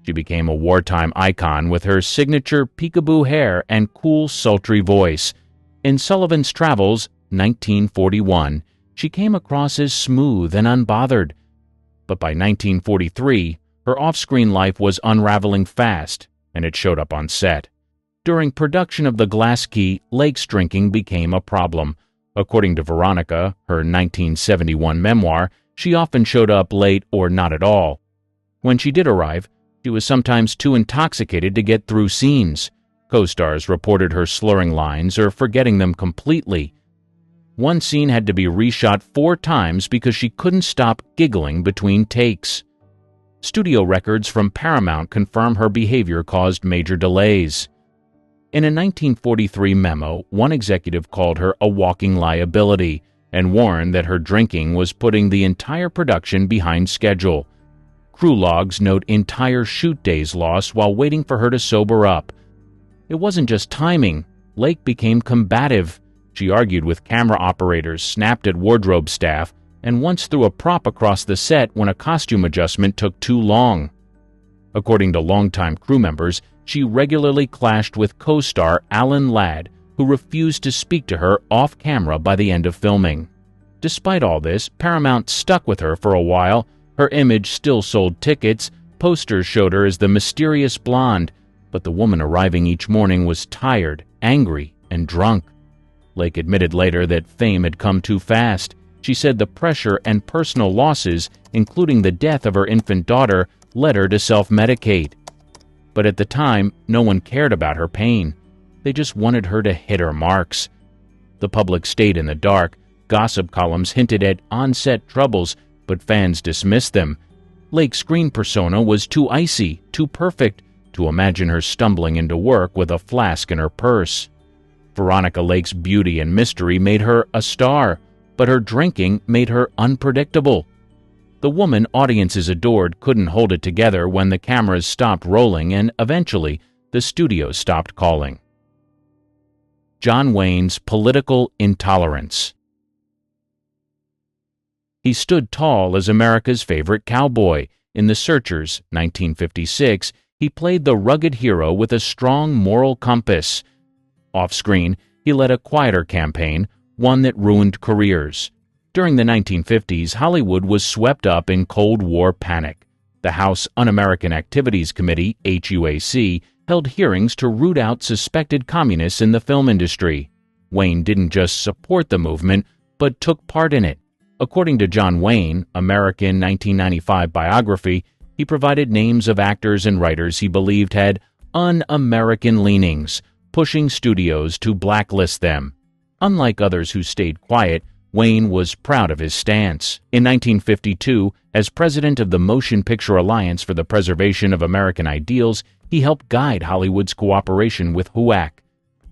She became a wartime icon with her signature peekaboo hair and cool, sultry voice. In Sullivan's Travels, 1941, she came across as smooth and unbothered. But by 1943, her off-screen life was unraveling fast, and it showed up on set. During production of The Glass Key, Lake's drinking became a problem. According to Veronica, her 1971 memoir, she often showed up late or not at all. When she did arrive, she was sometimes too intoxicated to get through scenes. Co-stars reported her slurring lines or forgetting them completely. One scene had to be reshot 4 times because she couldn't stop giggling between takes. Studio records from Paramount confirm her behavior caused major delays. In a 1943 memo, one executive called her a walking liability and warned that her drinking was putting the entire production behind schedule. Crew logs note entire shoot days lost while waiting for her to sober up. It wasn't just timing. Lake became combative. She argued with camera operators, snapped at wardrobe staff, and once threw a prop across the set when a costume adjustment took too long. According to longtime crew members, she regularly clashed with co-star Alan Ladd, who refused to speak to her off-camera by the end of filming. Despite all this, Paramount stuck with her for a while. Her image still sold tickets. Posters showed her as the mysterious blonde, but the woman arriving each morning was tired, angry, and drunk. Lake admitted later that fame had come too fast. She said the pressure and personal losses, including the death of her infant daughter, led her to self-medicate. But at the time, no one cared about her pain. They just wanted her to hit her marks. The public stayed in the dark. Gossip columns hinted at on-set troubles, but fans dismissed them. Lake's screen persona was too icy, too perfect, to imagine her stumbling into work with a flask in her purse. Veronica Lake's beauty and mystery made her a star, but her drinking made her unpredictable. The woman audiences adored couldn't hold it together when the cameras stopped rolling and eventually the studio stopped calling. John Wayne's political intolerance. He stood tall as America's favorite cowboy. In The Searchers, 1956, he played the rugged hero with a strong moral compass. Off-screen, he led a quieter campaign, one that ruined careers. During the 1950s, Hollywood was swept up in Cold War panic. The House Un-American Activities Committee, HUAC, held hearings to root out suspected communists in the film industry. Wayne didn't just support the movement, but took part in it. According to John Wayne, American 1995 biography, he provided names of actors and writers he believed had un-American leanings, pushing studios to blacklist them. Unlike others who stayed quiet, Wayne was proud of his stance. In 1952, as president of the Motion Picture Alliance for the Preservation of American Ideals, he helped guide Hollywood's cooperation with HUAC.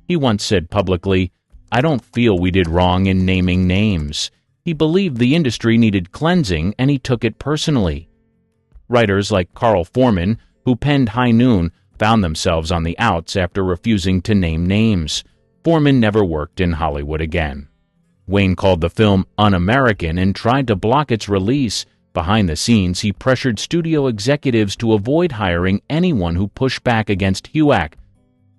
He once said publicly, "I don't feel we did wrong in naming names." He believed the industry needed cleansing, and he took it personally. Writers like Carl Foreman, who penned High Noon, found themselves on the outs after refusing to name names. Foreman never worked in Hollywood again. Wayne called the film un-American and tried to block its release. Behind the scenes, he pressured studio executives to avoid hiring anyone who pushed back against HUAC.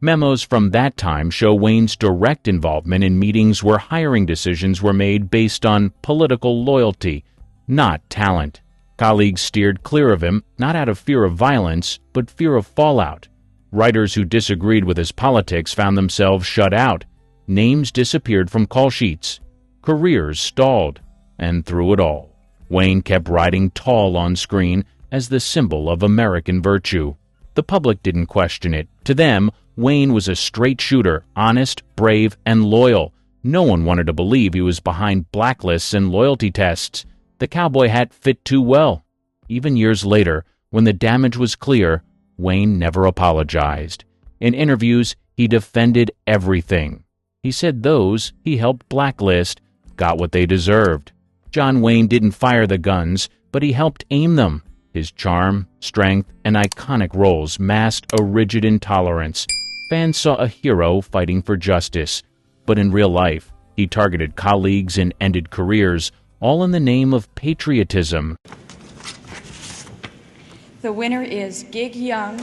Memos from that time show Wayne's direct involvement in meetings where hiring decisions were made based on political loyalty, not talent. Colleagues steered clear of him, not out of fear of violence, but fear of fallout. Writers who disagreed with his politics found themselves shut out. Names disappeared from call sheets. Careers stalled. And through it all, Wayne kept riding tall on screen as the symbol of American virtue. The public didn't question it. To them, Wayne was a straight shooter, honest, brave, and loyal. No one wanted to believe he was behind blacklists and loyalty tests. The cowboy hat fit too well. Even years later, when the damage was clear, Wayne never apologized. In interviews, he defended everything. He said those he helped blacklist got what they deserved. John Wayne didn't fire the guns, but he helped aim them. His charm, strength, and iconic roles masked a rigid intolerance. Fans saw a hero fighting for justice, but in real life, he targeted colleagues and ended careers, all in the name of patriotism. The winner is Gig Young.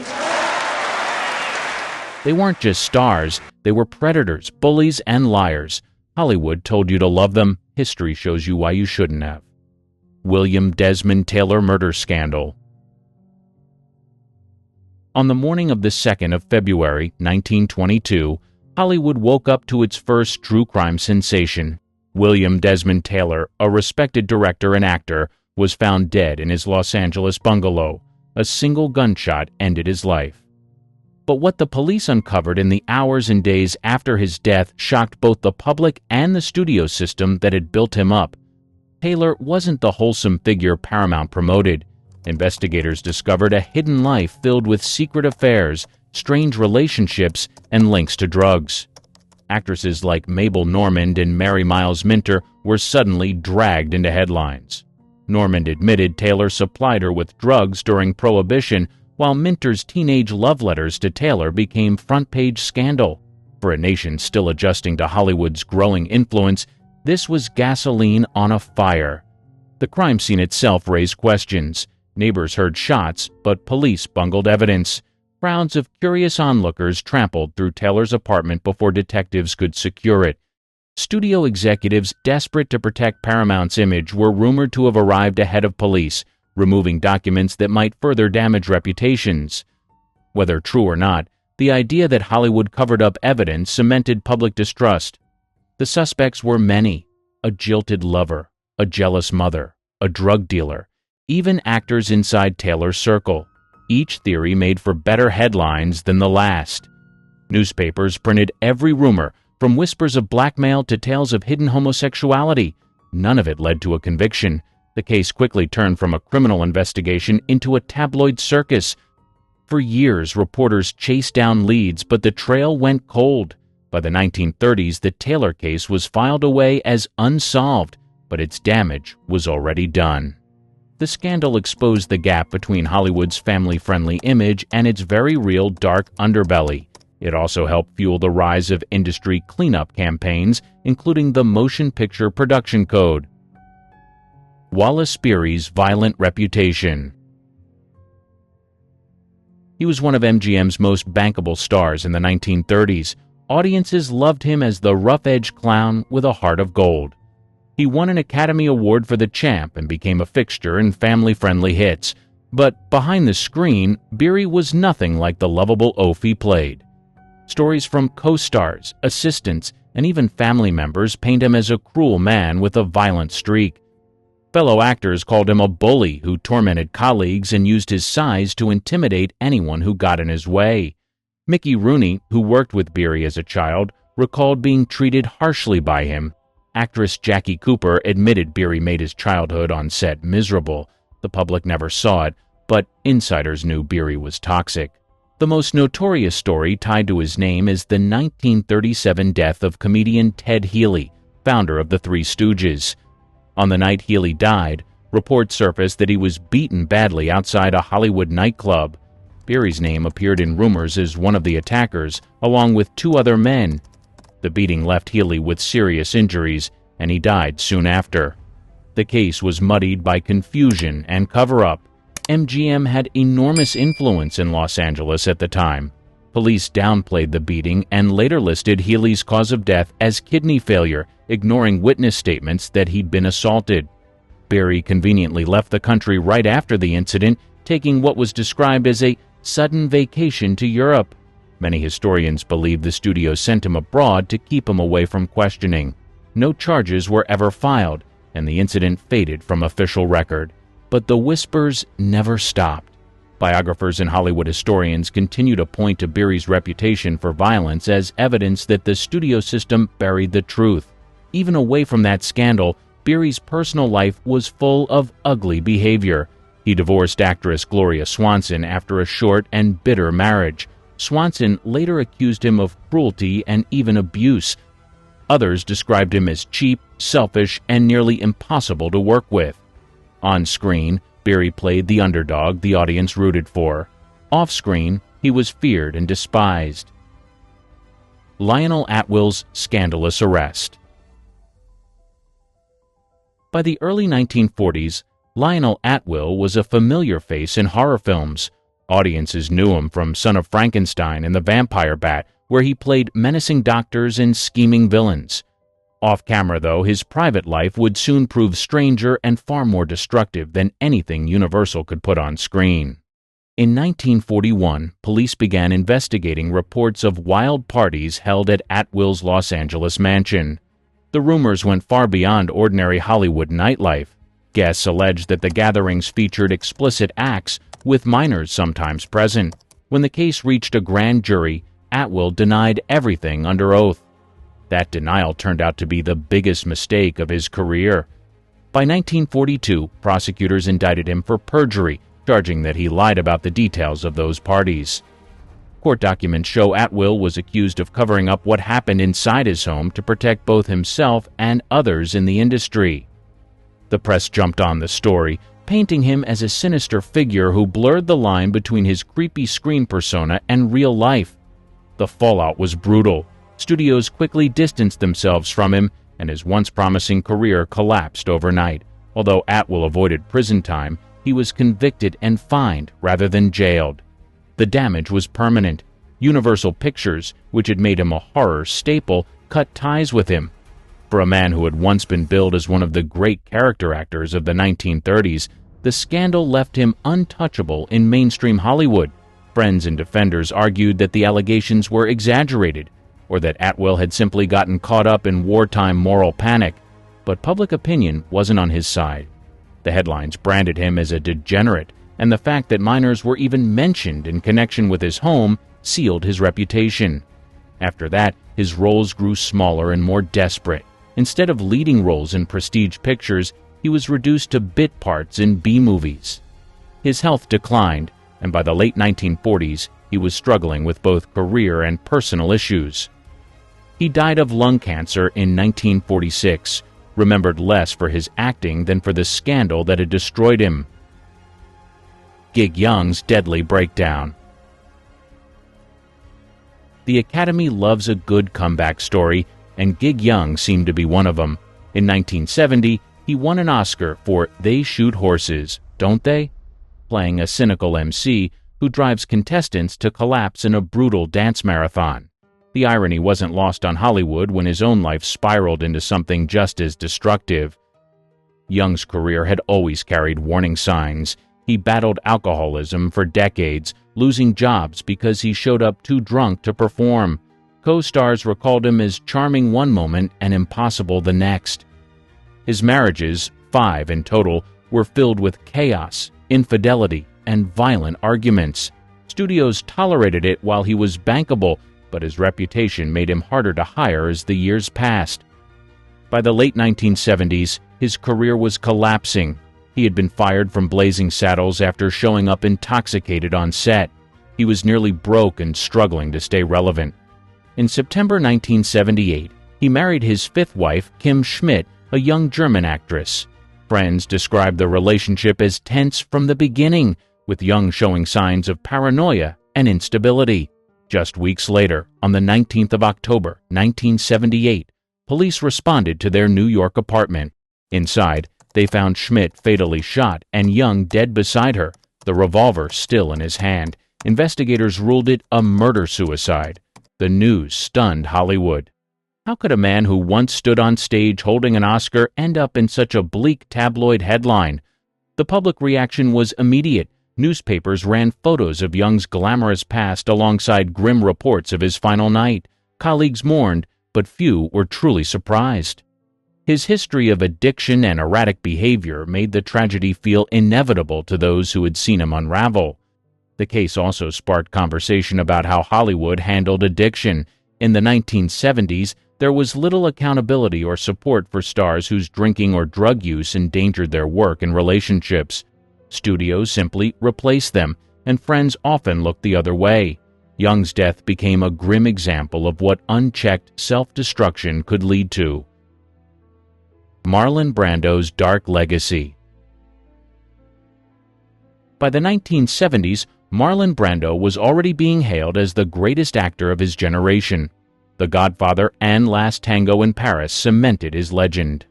They weren't just stars, they were predators, bullies, and liars. Hollywood told you to love them. History shows you why you shouldn't have. William Desmond Taylor murder scandal. On the morning of the 2nd of February, 1922, Hollywood woke up to its first true crime sensation. William Desmond Taylor, a respected director and actor, was found dead in his Los Angeles bungalow. A single gunshot ended his life. But what the police uncovered in the hours and days after his death shocked both the public and the studio system that had built him up. Taylor wasn't the wholesome figure Paramount promoted. Investigators discovered a hidden life filled with secret affairs, strange relationships, and links to drugs. Actresses like Mabel Normand and Mary Miles Minter were suddenly dragged into headlines. Normand admitted Taylor supplied her with drugs during Prohibition, while Minter's teenage love letters to Taylor became front-page scandal. For a nation still adjusting to Hollywood's growing influence, this was gasoline on a fire. The crime scene itself raised questions. Neighbors heard shots, but police bungled evidence. Crowds of curious onlookers trampled through Taylor's apartment before detectives could secure it. Studio executives desperate to protect Paramount's image were rumored to have arrived ahead of police, removing documents that might further damage reputations. Whether true or not, the idea that Hollywood covered up evidence cemented public distrust. The suspects were many: a jilted lover, a jealous mother, a drug dealer, even actors inside Taylor's circle. Each theory made for better headlines than the last. Newspapers printed every rumor, from whispers of blackmail to tales of hidden homosexuality. None of it led to a conviction. The case quickly turned from a criminal investigation into a tabloid circus. For years, reporters chased down leads, but the trail went cold. By the 1930s, the Taylor case was filed away as unsolved, but its damage was already done. The scandal exposed the gap between Hollywood's family-friendly image and its very real dark underbelly. It also helped fuel the rise of industry cleanup campaigns, including the Motion Picture Production Code. Wallace Beery's violent reputation. He was one of MGM's most bankable stars in the 1930s. Audiences loved him as the rough-edged clown with a heart of gold. He won an Academy Award for The Champ and became a fixture in family-friendly hits. But behind the screen, Beery was nothing like the lovable oaf he played. Stories from co-stars, assistants, and even family members paint him as a cruel man with a violent streak. Fellow actors called him a bully who tormented colleagues and used his size to intimidate anyone who got in his way. Mickey Rooney, who worked with Beery as a child, recalled being treated harshly by him. Actress Jackie Cooper admitted Beery made his childhood on set miserable. The public never saw it, but insiders knew Beery was toxic. The most notorious story tied to his name is the 1937 death of comedian Ted Healy, founder of the Three Stooges. On the night Healy died, reports surfaced that he was beaten badly outside a Hollywood nightclub. Beery's name appeared in rumors as one of the attackers, along with two other men. The beating left Healy with serious injuries, and he died soon after. The case was muddied by confusion and cover-up. MGM had enormous influence in Los Angeles at the time. Police downplayed the beating and later listed Healy's cause of death as kidney failure, ignoring witness statements that he'd been assaulted. Beery conveniently left the country right after the incident, taking what was described as a sudden vacation to Europe. Many historians believe the studio sent him abroad to keep him away from questioning. No charges were ever filed, and the incident faded from official record. But the whispers never stopped. Biographers and Hollywood historians continue to point to Beery's reputation for violence as evidence that the studio system buried the truth. Even away from that scandal, Beery's personal life was full of ugly behavior. He divorced actress Gloria Swanson after a short and bitter marriage. Swanson later accused him of cruelty and even abuse. Others described him as cheap, selfish, and nearly impossible to work with. On screen, Beery played the underdog the audience rooted for. Off-screen, he was feared and despised. Lionel Atwill's scandalous arrest. By the early 1940s, Lionel Atwill was a familiar face in horror films. Audiences knew him from Son of Frankenstein and The Vampire Bat, where he played menacing doctors and scheming villains. Off-camera, though, his private life would soon prove stranger and far more destructive than anything Universal could put on screen. In 1941, police began investigating reports of wild parties held at Atwill's Los Angeles mansion. The rumors went far beyond ordinary Hollywood nightlife. Guests alleged that the gatherings featured explicit acts, with minors sometimes present. When the case reached a grand jury, Atwill denied everything under oath. That denial turned out to be the biggest mistake of his career. By 1942, prosecutors indicted him for perjury, charging that he lied about the details of those parties. Court documents show Atwill was accused of covering up what happened inside his home to protect both himself and others in the industry. The press jumped on the story, painting him as a sinister figure who blurred the line between his creepy screen persona and real life. The fallout was brutal. Studios quickly distanced themselves from him, and his once promising career collapsed overnight. Although Atwill avoided prison time, he was convicted and fined rather than jailed. The damage was permanent. Universal Pictures, which had made him a horror staple, cut ties with him. For a man who had once been billed as one of the great character actors of the 1930s, the scandal left him untouchable in mainstream Hollywood. Friends and defenders argued that the allegations were exaggerated, or that Atwill had simply gotten caught up in wartime moral panic. But public opinion wasn't on his side. The headlines branded him as a degenerate, and the fact that minors were even mentioned in connection with his home sealed his reputation. After that, his roles grew smaller and more desperate. Instead of leading roles in prestige pictures, he was reduced to bit parts in B-movies. His health declined, and by the late 1940s, he was struggling with both career and personal issues. He died of lung cancer in 1946, remembered less for his acting than for the scandal that had destroyed him. Gig Young's deadly breakdown. The Academy loves a good comeback story, and Gig Young seemed to be one of them. In 1970, he won an Oscar for They Shoot Horses, Don't They?, playing a cynical MC who drives contestants to collapse in a brutal dance marathon. The irony wasn't lost on Hollywood when his own life spiraled into something just as destructive. Young's career had always carried warning signs. He battled alcoholism for decades, losing jobs because he showed up too drunk to perform. Co-stars recalled him as charming one moment and impossible the next. His marriages, 5 in total, were filled with chaos, infidelity, and violent arguments. Studios tolerated it while he was bankable, but his reputation made him harder to hire as the years passed. By the late 1970s, his career was collapsing. He had been fired from Blazing Saddles after showing up intoxicated on set. He was nearly broke and struggling to stay relevant. In September 1978, he married his 5th wife, Kim Schmidt, a young German actress. Friends described the relationship as tense from the beginning, with Young showing signs of paranoia and instability. Just weeks later, on the 19th of October, 1978, police responded to their New York apartment. Inside, they found Schmidt fatally shot and Young dead beside her, the revolver still in his hand. Investigators ruled it a murder-suicide. The news stunned Hollywood. How could a man who once stood on stage holding an Oscar end up in such a bleak tabloid headline? The public reaction was immediate. Newspapers ran photos of Young's glamorous past alongside grim reports of his final night. Colleagues mourned, but few were truly surprised. His history of addiction and erratic behavior made the tragedy feel inevitable to those who had seen him unravel. The case also sparked conversation about how Hollywood handled addiction. In the 1970s, there was little accountability or support for stars whose drinking or drug use endangered their work and relationships. Studios simply replaced them, and friends often looked the other way. Young's death became a grim example of what unchecked self-destruction could lead to. Marlon Brando's dark legacy. By the 1970s, Marlon Brando was already being hailed as the greatest actor of his generation. The Godfather and Last Tango in Paris cemented his legend.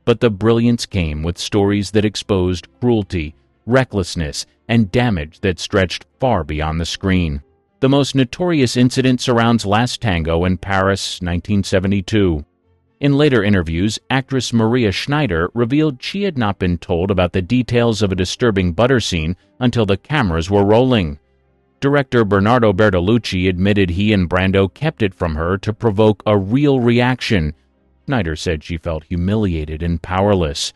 But the brilliance came with stories that exposed cruelty, recklessness, and damage that stretched far beyond the screen. The most notorious incident surrounds Last Tango in Paris, 1972. In later interviews, actress Maria Schneider revealed she had not been told about the details of a disturbing butter scene until the cameras were rolling. Director Bernardo Bertolucci admitted he and Brando kept it from her to provoke a real reaction. Schneider said she felt humiliated and powerless.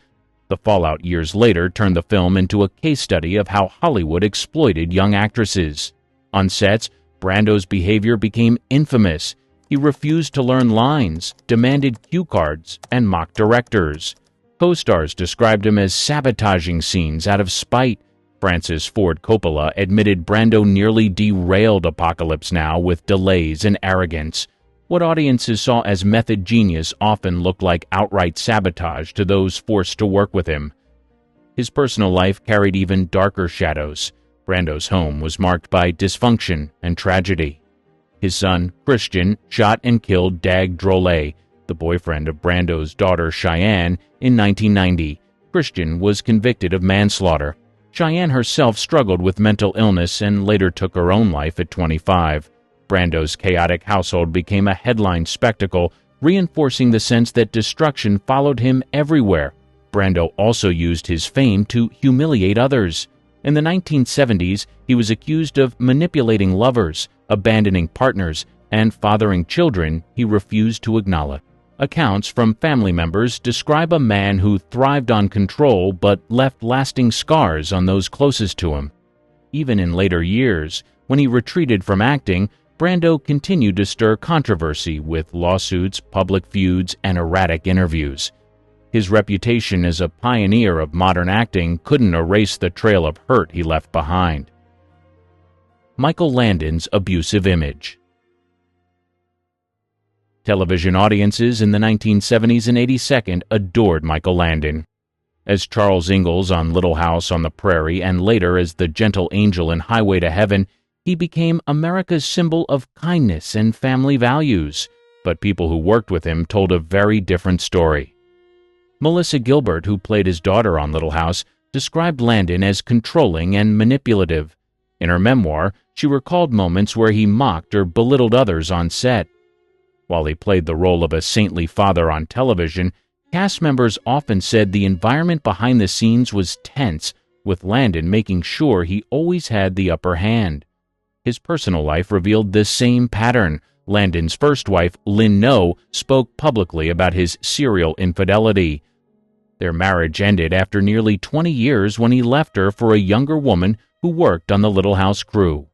The fallout years later turned the film into a case study of how Hollywood exploited young actresses. On sets, Brando's behavior became infamous. He refused to learn lines, demanded cue cards, and mocked directors. Co-stars described him as sabotaging scenes out of spite. Francis Ford Coppola admitted Brando nearly derailed Apocalypse Now with delays and arrogance. What audiences saw as method genius often looked like outright sabotage to those forced to work with him. His personal life carried even darker shadows. Brando's home was marked by dysfunction and tragedy. His son, Christian, shot and killed Dag Drolet, the boyfriend of Brando's daughter Cheyenne, in 1990. Christian was convicted of manslaughter. Cheyenne herself struggled with mental illness and later took her own life at 25. Brando's chaotic household became a headline spectacle, reinforcing the sense that destruction followed him everywhere. Brando also used his fame to humiliate others. In the 1970s, he was accused of manipulating lovers, abandoning partners, and fathering children he refused to acknowledge. Accounts from family members describe a man who thrived on control but left lasting scars on those closest to him. Even in later years, when he retreated from acting, Brando continued to stir controversy with lawsuits, public feuds, and erratic interviews. His reputation as a pioneer of modern acting couldn't erase the trail of hurt he left behind. Michael Landon's abusive image. Television audiences in the 1970s and 82nd adored Michael Landon. As Charles Ingalls on Little House on the Prairie and later as the gentle angel in Highway to Heaven, He became America's symbol of kindness and family values, but people who worked with him told a very different story. Melissa Gilbert, who played his daughter on Little House, described Landon as controlling and manipulative. In her memoir, she recalled moments where he mocked or belittled others on set. While he played the role of a saintly father on television, cast members often said the environment behind the scenes was tense, with Landon making sure he always had the upper hand. His personal life revealed this same pattern. Landon's first wife, Lynn No, spoke publicly about his serial infidelity. Their marriage ended after nearly 20 years when he left her for a younger woman who worked on the Little House crew.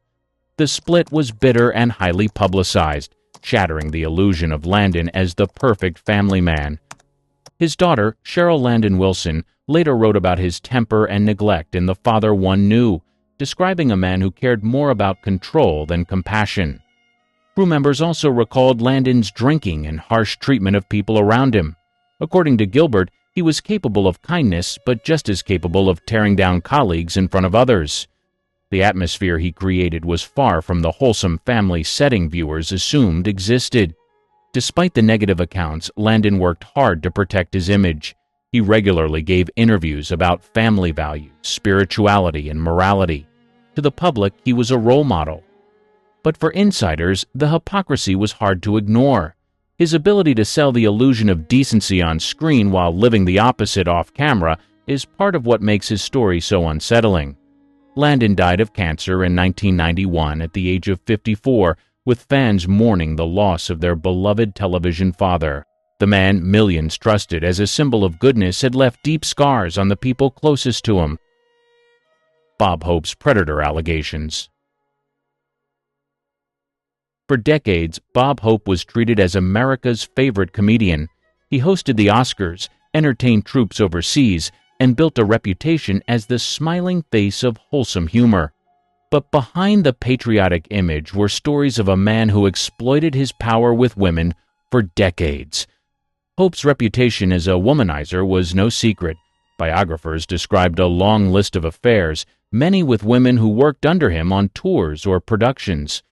The split was bitter and highly publicized, shattering the illusion of Landon as the perfect family man. His daughter, Cheryl Landon Wilson, later wrote about his temper and neglect in The Father One Knew, describing a man who cared more about control than compassion. Crew members also recalled Landon's drinking and harsh treatment of people around him. According to Gilbert, he was capable of kindness, but just as capable of tearing down colleagues in front of others. The atmosphere he created was far from the wholesome family setting viewers assumed existed. Despite the negative accounts, Landon worked hard to protect his image. He regularly gave interviews about family values, spirituality, and morality. To the public, he was a role model. But for insiders, the hypocrisy was hard to ignore. His ability to sell the illusion of decency on screen while living the opposite off-camera is part of what makes his story so unsettling. Landon died of cancer in 1991 at the age of 54, with fans mourning the loss of their beloved television father. The man millions trusted as a symbol of goodness had left deep scars on the people closest to him. Bob Hope's predator allegations. For decades, Bob Hope was treated as America's favorite comedian. He hosted the Oscars, entertained troops overseas, and built a reputation as the smiling face of wholesome humor. But behind the patriotic image were stories of a man who exploited his power with women for decades. Hope's reputation as a womanizer was no secret. Biographers described a long list of affairs, many with women who worked under him on tours or productions.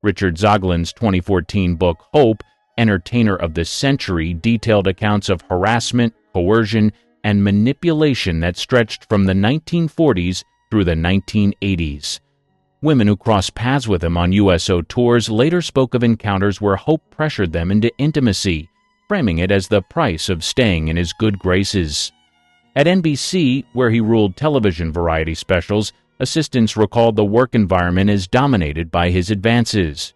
Richard Zoglin's 2014 book, Hope, Entertainer of the Century, detailed accounts of harassment, coercion, and manipulation that stretched from the 1940s through the 1980s. Women who crossed paths with him on USO tours later spoke of encounters where Hope pressured them into intimacy, framing it as the price of staying in his good graces. At NBC, where he ruled television variety specials, assistants recalled the work environment as dominated by his advances.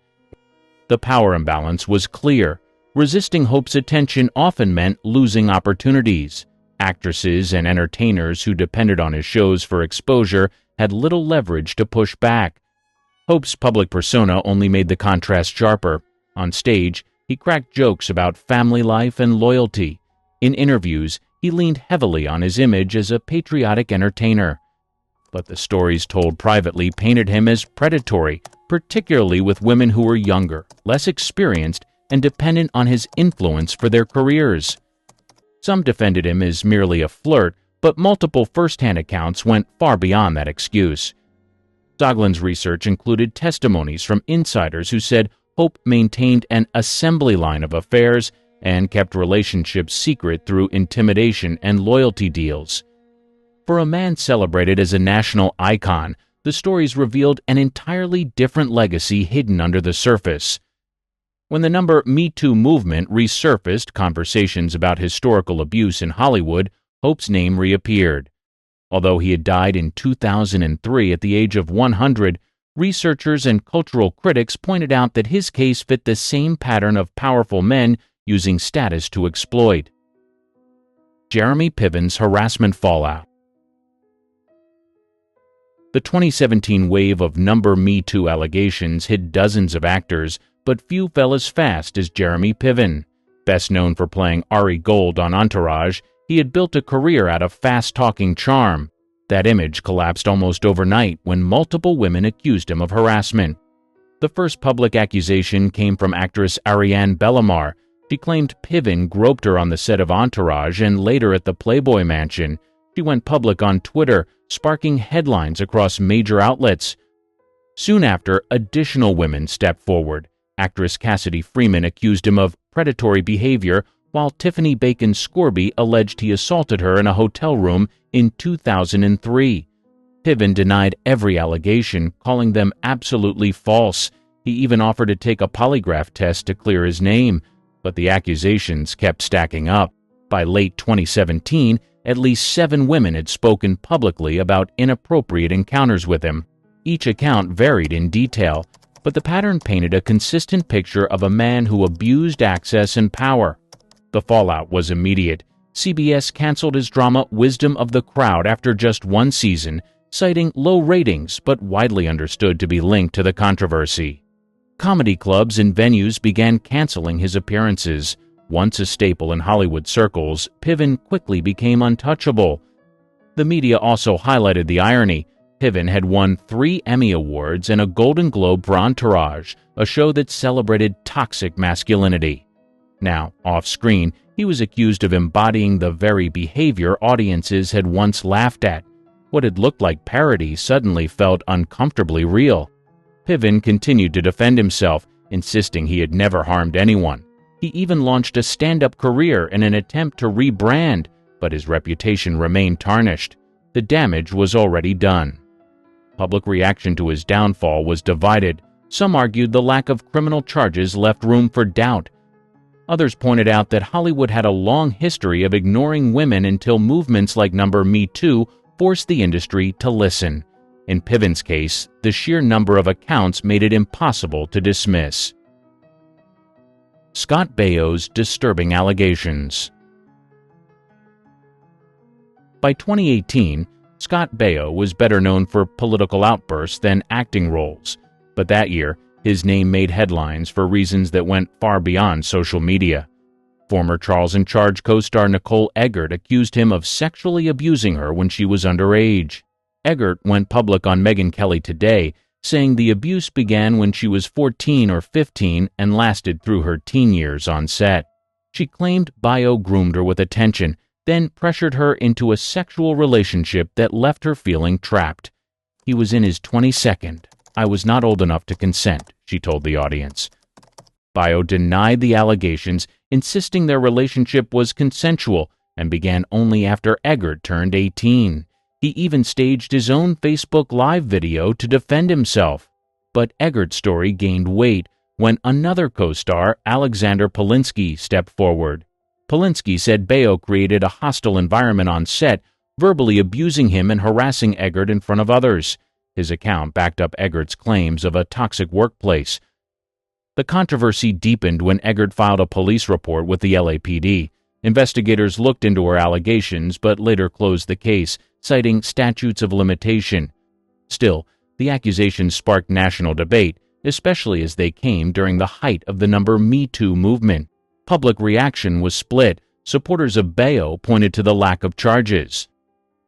The power imbalance was clear. Resisting Hope's attention often meant losing opportunities. Actresses and entertainers who depended on his shows for exposure had little leverage to push back. Hope's public persona only made the contrast sharper. On stage, he cracked jokes about family life and loyalty. In interviews, he leaned heavily on his image as a patriotic entertainer. But the stories told privately painted him as predatory, particularly with women who were younger, less experienced, and dependent on his influence for their careers. Some defended him as merely a flirt, but multiple first-hand accounts went far beyond that excuse. Zoglin's research included testimonies from insiders who said Hope maintained an assembly line of affairs and kept relationships secret through intimidation and loyalty deals. For a man celebrated as a national icon, the stories revealed an entirely different legacy hidden under the surface. When the Me Too movement resurfaced conversations about historical abuse in Hollywood, Hope's name reappeared. Although he had died in 2003 at the age of 100, researchers and cultural critics pointed out that his case fit the same pattern of powerful men using status to exploit. Jeremy Piven's harassment fallout. The 2017 wave of Me Too allegations hit dozens of actors, but few fell as fast as Jeremy Piven. Best known for playing Ari Gold on Entourage, he had built a career out of fast-talking charm. That image collapsed almost overnight when multiple women accused him of harassment. The first public accusation came from actress Ariane Bellamar. She claimed Piven groped her on the set of Entourage and later at the Playboy Mansion. She went public on Twitter, sparking headlines across major outlets. Soon after, additional women stepped forward. Actress Cassidy Freeman accused him of predatory behavior, while Tiffany Bacon Scorby alleged he assaulted her in a hotel room in 2003. Piven denied every allegation, calling them absolutely false. He even offered to take a polygraph test to clear his name, but the accusations kept stacking up. By late 2017, at least 7 women had spoken publicly about inappropriate encounters with him. Each account varied in detail, but the pattern painted a consistent picture of a man who abused access and power. The fallout was immediate. CBS canceled his drama Wisdom of the Crowd after just 1 season, citing low ratings but widely understood to be linked to the controversy. Comedy clubs and venues began canceling his appearances. Once a staple in Hollywood circles, Piven quickly became untouchable. The media also highlighted the irony. Piven had won 3 Emmy Awards and a Golden Globe for Entourage, a show that celebrated toxic masculinity. Now, off-screen, he was accused of embodying the very behavior audiences had once laughed at. What had looked like parody suddenly felt uncomfortably real. Piven continued to defend himself, insisting he had never harmed anyone. He even launched a stand-up career in an attempt to rebrand, but his reputation remained tarnished. The damage was already done. Public reaction to his downfall was divided. Some argued the lack of criminal charges left room for doubt. Others pointed out that Hollywood had a long history of ignoring women until movements like Me Too forced the industry to listen. In Piven's case, the sheer number of accounts made it impossible to dismiss. Scott Baio's disturbing allegations. By 2018, Scott Baio was better known for political outbursts than acting roles, but that year, his name made headlines for reasons that went far beyond social media. Former Charles in Charge co-star Nicole Eggert accused him of sexually abusing her when she was underage. Eggert went public on Megyn Kelly Today, saying the abuse began when she was 14 or 15 and lasted through her teen years on set. She claimed Baio groomed her with attention, then pressured her into a sexual relationship that left her feeling trapped. He was in his 22nd. I was not old enough to consent, she told the audience. Baio denied the allegations, insisting their relationship was consensual and began only after Eggert turned 18. He even staged his own Facebook Live video to defend himself. But Eggert's story gained weight when another co-star, Alexander Polinsky, stepped forward. Polinsky said Baio created a hostile environment on set, verbally abusing him and harassing Eggert in front of others. His account backed up Eggert's claims of a toxic workplace. The controversy deepened when Eggert filed a police report with the LAPD. Investigators looked into her allegations but later closed the case, citing statutes of limitation. Still, the accusations sparked national debate, especially as they came during the height of the Me Too movement. Public reaction was split. Supporters of Baio pointed to the lack of charges.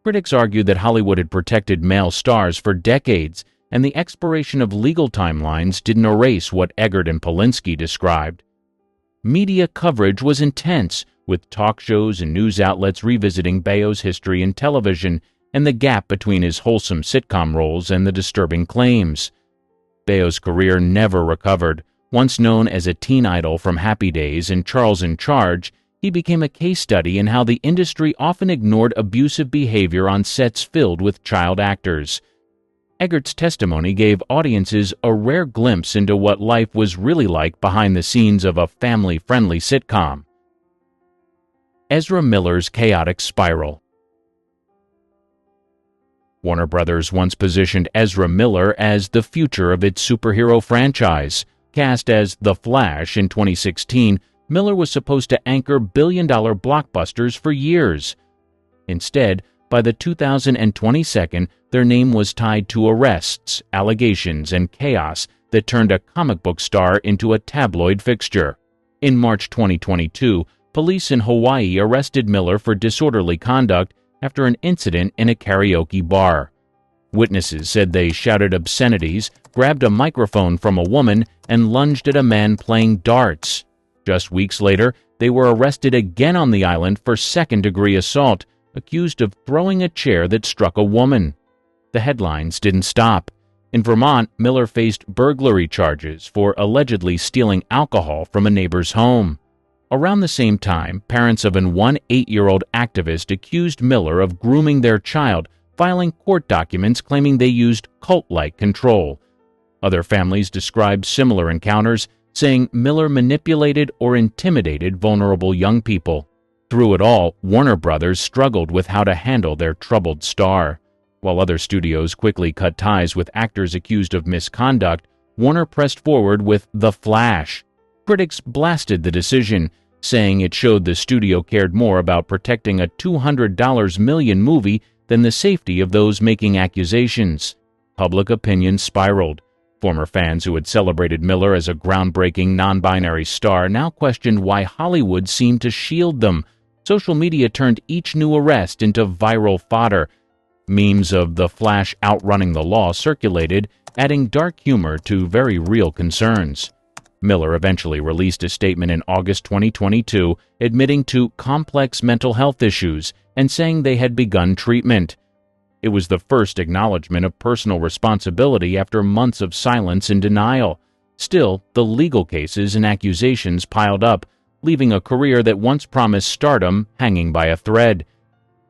Critics argued that Hollywood had protected male stars for decades, and the expiration of legal timelines didn't erase what Eggert and Polinsky described. Media coverage was intense, with talk shows and news outlets revisiting Baio's history in television and the gap between his wholesome sitcom roles and the disturbing claims. Baio's career never recovered. Once known as a teen idol from Happy Days and Charles in Charge, he became a case study in how the industry often ignored abusive behavior on sets filled with child actors. Eggert's testimony gave audiences a rare glimpse into what life was really like behind the scenes of a family-friendly sitcom. Ezra Miller's chaotic spiral. Warner Brothers once positioned Ezra Miller as the future of its superhero franchise. Cast as The Flash in 2016, Miller was supposed to anchor billion-dollar blockbusters for years. Instead, by the 2022, their name was tied to arrests, allegations, and chaos that turned a comic book star into a tabloid fixture. In March 2022, police in Hawaii arrested Miller for disorderly conduct after an incident in a karaoke bar. Witnesses said they shouted obscenities, grabbed a microphone from a woman, and lunged at a man playing darts. Just weeks later, they were arrested again on the island for second-degree assault, accused of throwing a chair that struck a woman. The headlines didn't stop. In Vermont, Miller faced burglary charges for allegedly stealing alcohol from a neighbor's home. Around the same time, parents of one 8-year-old activist accused Miller of grooming their child, filing court documents claiming they used cult-like control. Other families described similar encounters, saying Miller manipulated or intimidated vulnerable young people. Through it all, Warner Brothers struggled with how to handle their troubled star. While other studios quickly cut ties with actors accused of misconduct, Warner pressed forward with The Flash. Critics blasted the decision, saying it showed the studio cared more about protecting a $200 million movie than the safety of those making accusations. Public opinion spiraled. Former fans who had celebrated Miller as a groundbreaking non-binary star now questioned why Hollywood seemed to shield them. Social media turned each new arrest into viral fodder. Memes of The Flash outrunning the law circulated, adding dark humor to very real concerns. Miller eventually released a statement in August 2022 admitting to complex mental health issues and saying they had begun treatment. It was the first acknowledgement of personal responsibility after months of silence and denial. Still, the legal cases and accusations piled up, leaving a career that once promised stardom hanging by a thread.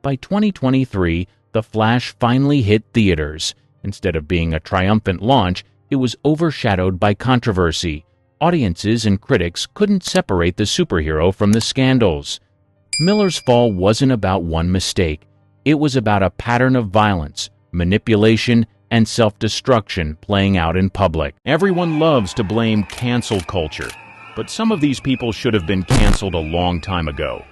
By 2023, The Flash finally hit theaters. Instead of being a triumphant launch, it was overshadowed by controversy. Audiences and critics couldn't separate the superhero from the scandals. Miller's fall wasn't about one mistake. It was about a pattern of violence, manipulation, and self-destruction playing out in public. Everyone loves to blame cancel culture, but some of these people should have been canceled a long time ago.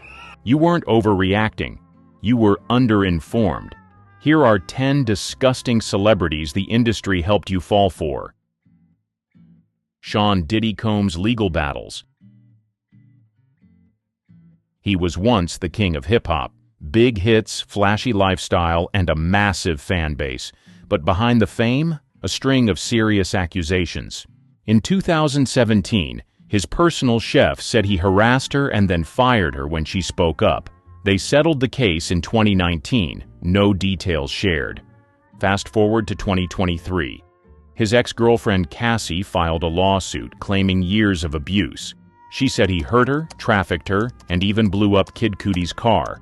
You weren't overreacting. You were underinformed. Here are 10 disgusting celebrities the industry helped you fall for. Sean Diddy Combs' legal battles. He was once the king of hip-hop. Big hits, flashy lifestyle, and a massive fan base. But behind the fame, a string of serious accusations. In 2017, his personal chef said he harassed her and then fired her when she spoke up. They settled the case in 2019, no details shared. Fast forward to 2023. His ex-girlfriend Cassie filed a lawsuit claiming years of abuse. She said he hurt her, trafficked her, and even blew up Kid Cudi's car.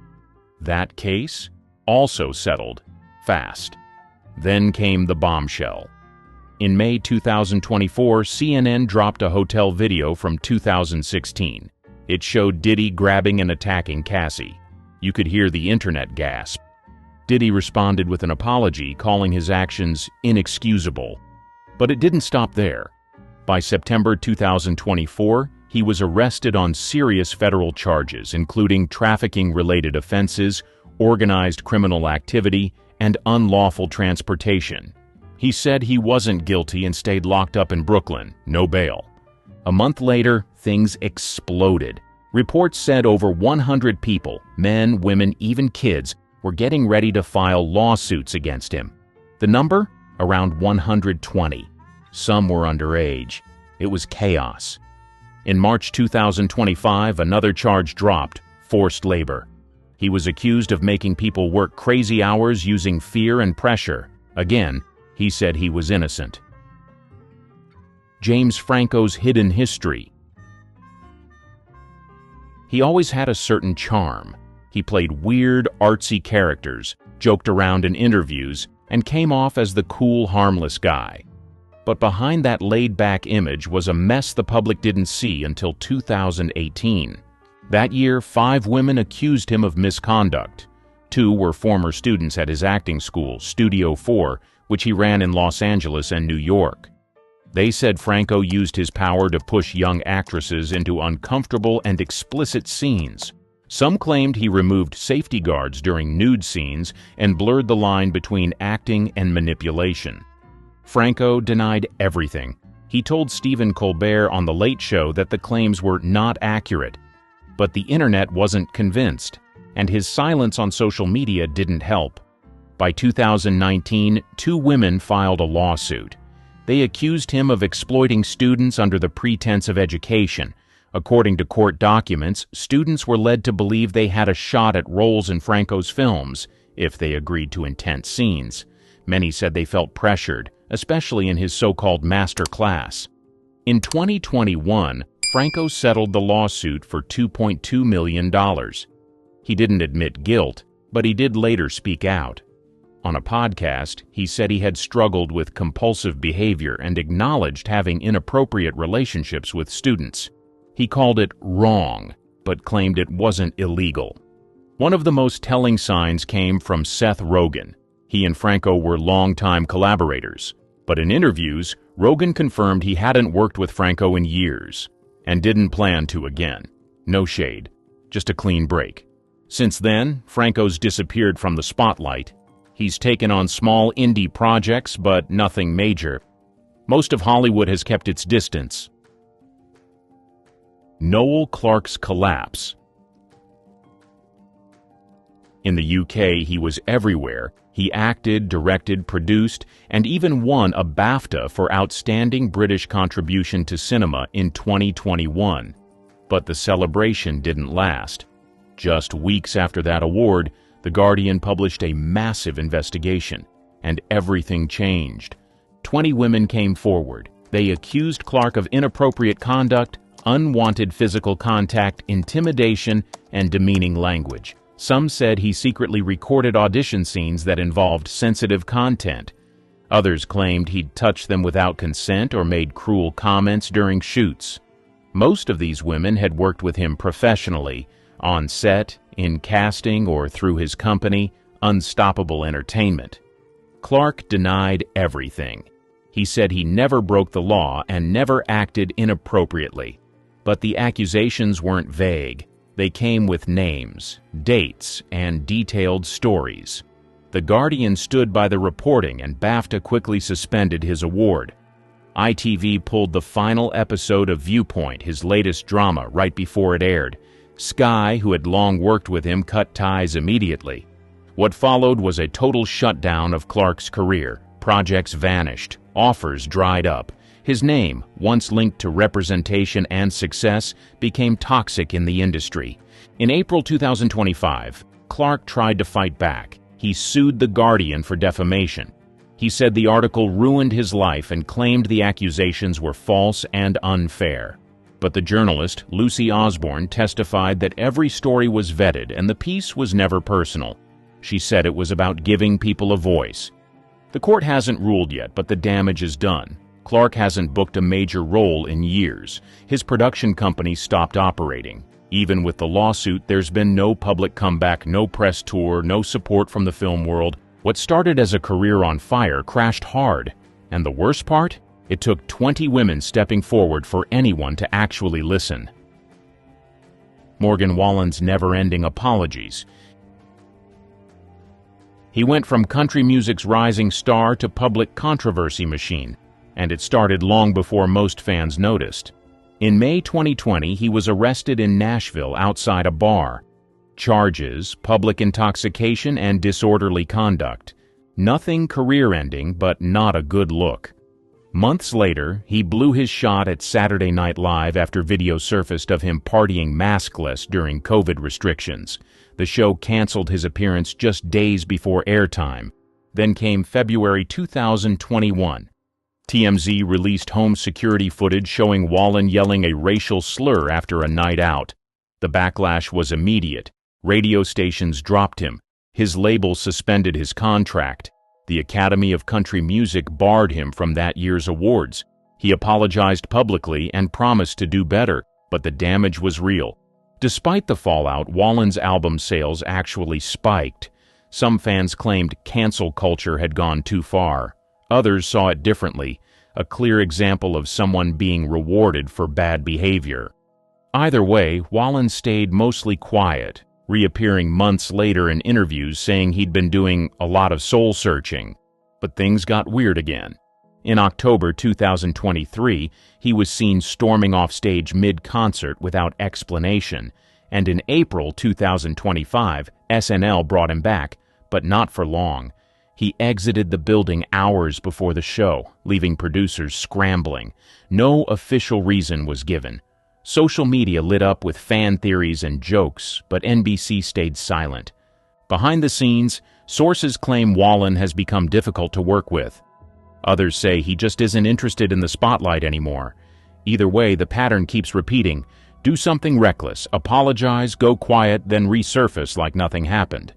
That case also settled fast. Then came the bombshell. In May 2024, CNN dropped a hotel video from 2016. It showed Diddy grabbing and attacking Cassie. You could hear the internet gasp. Diddy responded with an apology, calling his actions inexcusable. But it didn't stop there. By September 2024, he was arrested on serious federal charges, including trafficking-related offenses, organized criminal activity, and unlawful transportation. He said he wasn't guilty and stayed locked up in Brooklyn, no bail. A month later, things exploded. Reports said over 100 people, men, women, even kids, were getting ready to file lawsuits against him. The number? Around 120. Some were underage. It was chaos. In March 2025, another charge dropped, forced labor. He was accused of making people work crazy hours using fear and pressure. Again, he said he was innocent. James Franco's hidden history. He always had a certain charm. He played weird, artsy characters, joked around in interviews, and came off as the cool, harmless guy. But behind that laid-back image was a mess the public didn't see until 2018. That year, 5 women accused him of misconduct. 2 were former students at his acting school, Studio 4, which he ran in Los Angeles and New York. They said Franco used his power to push young actresses into uncomfortable and explicit scenes. Some claimed he removed safety guards during nude scenes and blurred the line between acting and manipulation. Franco denied everything. He told Stephen Colbert on The Late Show that the claims were not accurate. But the internet wasn't convinced, and his silence on social media didn't help. By 2019, 2 women filed a lawsuit. They accused him of exploiting students under the pretense of education. According to court documents, students were led to believe they had a shot at roles in Franco's films, if they agreed to intense scenes. Many said they felt pressured, especially in his so-called master class. In 2021, Franco settled the lawsuit for $2.2 million. He didn't admit guilt, but he did later speak out. On a podcast, he said he had struggled with compulsive behavior and acknowledged having inappropriate relationships with students. He called it wrong, but claimed it wasn't illegal. One of the most telling signs came from Seth Rogen. He and Franco were longtime collaborators, but in interviews, Rogen confirmed he hadn't worked with Franco in years and didn't plan to again. No shade, just a clean break. Since then, Franco's disappeared from the spotlight. He's taken on small indie projects, but nothing major. Most of Hollywood has kept its distance. Noel Clarke's collapse. In the UK, he was everywhere. He acted, directed, produced, and even won a BAFTA for Outstanding British Contribution to Cinema in 2021. But the celebration didn't last. Just weeks after that award, The Guardian published a massive investigation, and everything changed. 20 women came forward. They accused Clarke of inappropriate conduct, unwanted physical contact, intimidation, and demeaning language. Some said he secretly recorded audition scenes that involved sensitive content. Others claimed he'd touched them without consent or made cruel comments during shoots. Most of these women had worked with him professionally, on set, in casting, or through his company, Unstoppable Entertainment. Clarke denied everything. He said he never broke the law and never acted inappropriately. But the accusations weren't vague. They came with names, dates, and detailed stories. The Guardian stood by the reporting, and BAFTA quickly suspended his award. ITV pulled the final episode of Viewpoint, his latest drama, right before it aired. Sky, who had long worked with him, cut ties immediately. What followed was a total shutdown of Clarke's career. Projects vanished. Offers dried up. His name, once linked to representation and success, became toxic in the industry. In April 2025, Clarke tried to fight back. He sued The Guardian for defamation. He said the article ruined his life and claimed the accusations were false and unfair. But the journalist, Lucy Osborne, testified that every story was vetted and the piece was never personal. She said it was about giving people a voice. The court hasn't ruled yet, but the damage is done. Clarke hasn't booked a major role in years. His production company stopped operating. Even with the lawsuit, there's been no public comeback, no press tour, no support from the film world. What started as a career on fire crashed hard. And the worst part? It took 20 women stepping forward for anyone to actually listen. Morgan Wallen's never-ending apologies. He went from country music's rising star to public controversy machine, and it started long before most fans noticed. In May 2020, he was arrested in Nashville outside a bar. Charges: public intoxication and disorderly conduct. Nothing career-ending, but not a good look. Months later, he blew his shot at Saturday Night Live after video surfaced of him partying maskless during COVID restrictions. The show canceled his appearance just days before airtime. Then came February 2021. TMZ released home security footage showing Wallen yelling a racial slur after a night out. The backlash was immediate. Radio stations dropped him. His label suspended his contract. The Academy of Country Music barred him from that year's awards. He apologized publicly and promised to do better, but the damage was real. Despite the fallout, Wallen's album sales actually spiked. Some fans claimed cancel culture had gone too far. Others saw it differently, a clear example of someone being rewarded for bad behavior. Either way, Wallen stayed mostly quiet, reappearing months later in interviews saying he'd been doing a lot of soul-searching. But things got weird again. In October 2023, he was seen storming off stage mid-concert without explanation, and in April 2025, SNL brought him back, but not for long. He exited the building hours before the show, leaving producers scrambling. No official reason was given. Social media lit up with fan theories and jokes, but NBC stayed silent. Behind the scenes, Sources claim Wallen has become difficult to work with. Others say he just isn't interested in the spotlight anymore. Either way, the pattern keeps repeating. Do something reckless, apologize, go quiet, then resurface like nothing happened.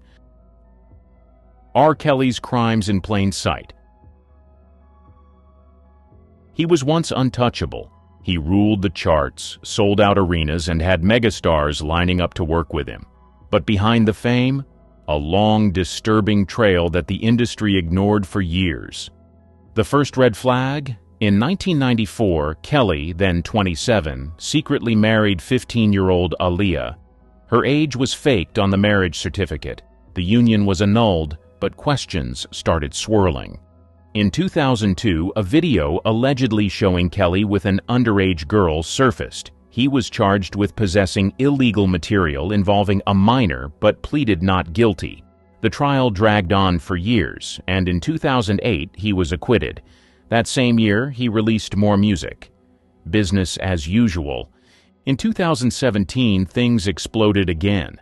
R. Kelly's crimes in plain sight. He was once untouchable. He ruled the charts, sold out arenas, and had megastars lining up to work with him. But behind the fame, a long, disturbing trail that the industry ignored for years. The first red flag? In 1994, Kelly, then 27, secretly married 15-year-old Aaliyah. Her age was faked on the marriage certificate. The union was annulled, but questions started swirling. In 2002, a video allegedly showing Kelly with an underage girl surfaced. He was charged with possessing illegal material involving a minor, but pleaded not guilty. The trial dragged on for years, and in 2008 he was acquitted. That same year, he released more music. Business as usual. In 2017, things exploded again.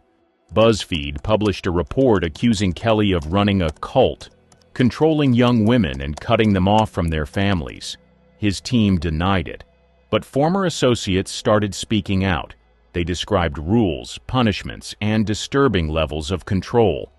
BuzzFeed published a report accusing Kelly of running a cult, controlling young women and cutting them off from their families. His team denied it. But former associates started speaking out. They described rules, punishments, and disturbing levels of control.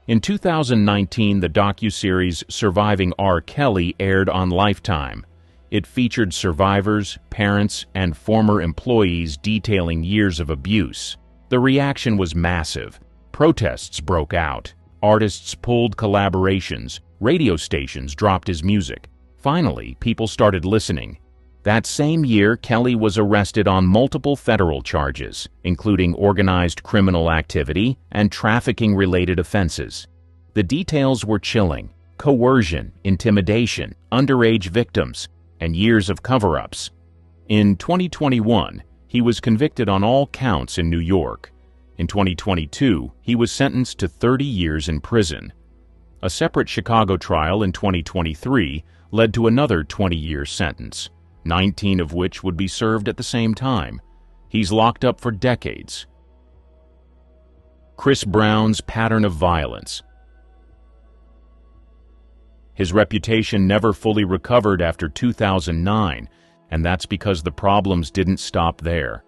In 2019, the docuseries Surviving R. Kelly aired on Lifetime. It featured survivors, parents, and former employees detailing years of abuse. The reaction was massive. Protests broke out. Artists pulled collaborations. Radio stations dropped his music. Finally, people started listening. That same year, Kelly was arrested on multiple federal charges, including organized criminal activity and trafficking-related offenses. The details were chilling: coercion, intimidation, underage victims, and years of cover-ups. In 2021, he was convicted on all counts in New York. In 2022, he was sentenced to 30 years in prison. A separate Chicago trial in 2023 led to another 20-year sentence, 19 of which would be served at the same time. He's locked up for decades. Chris Brown's pattern of violence. His reputation never fully recovered after 2009, and that's because the problems didn't stop there.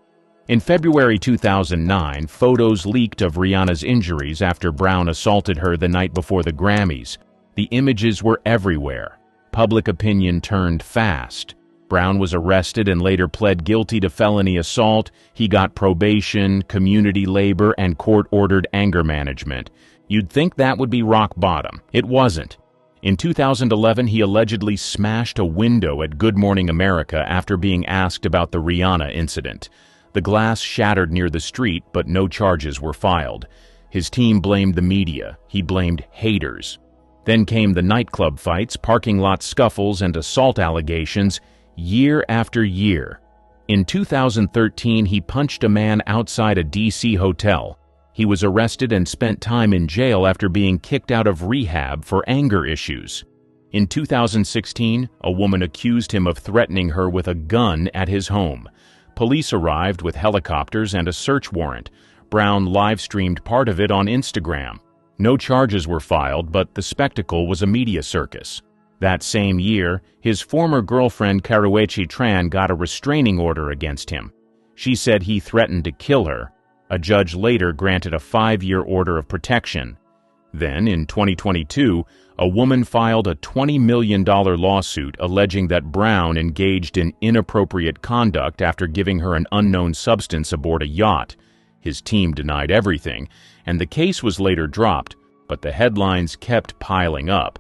In February 2009, photos leaked of Rihanna's injuries after Brown assaulted her the night before the Grammys. The images were everywhere. Public opinion turned fast. Brown was arrested and later pled guilty to felony assault. He got probation, community labor, and court-ordered anger management. You'd think that would be rock bottom. It wasn't. In 2011, he allegedly smashed a window at Good Morning America after being asked about the Rihanna incident. The glass shattered near the street, but no charges were filed. His team blamed the media. He blamed haters. Then came the nightclub fights, parking lot scuffles, and assault allegations, year after year. In 2013, he punched a man outside a D.C. hotel. He was arrested and spent time in jail after being kicked out of rehab for anger issues. In 2016, a woman accused him of threatening her with a gun at his home. Police arrived with helicopters and a search warrant. Brown live-streamed part of it on Instagram. No charges were filed, but the spectacle was a media circus. That same year, his former girlfriend Karrueche Tran got a restraining order against him. She said he threatened to kill her. A judge later granted a 5-year order of protection. Then, in 2022, a woman filed a $20 million lawsuit alleging that Brown engaged in inappropriate conduct after giving her an unknown substance aboard a yacht. His team denied everything, and the case was later dropped, but the headlines kept piling up.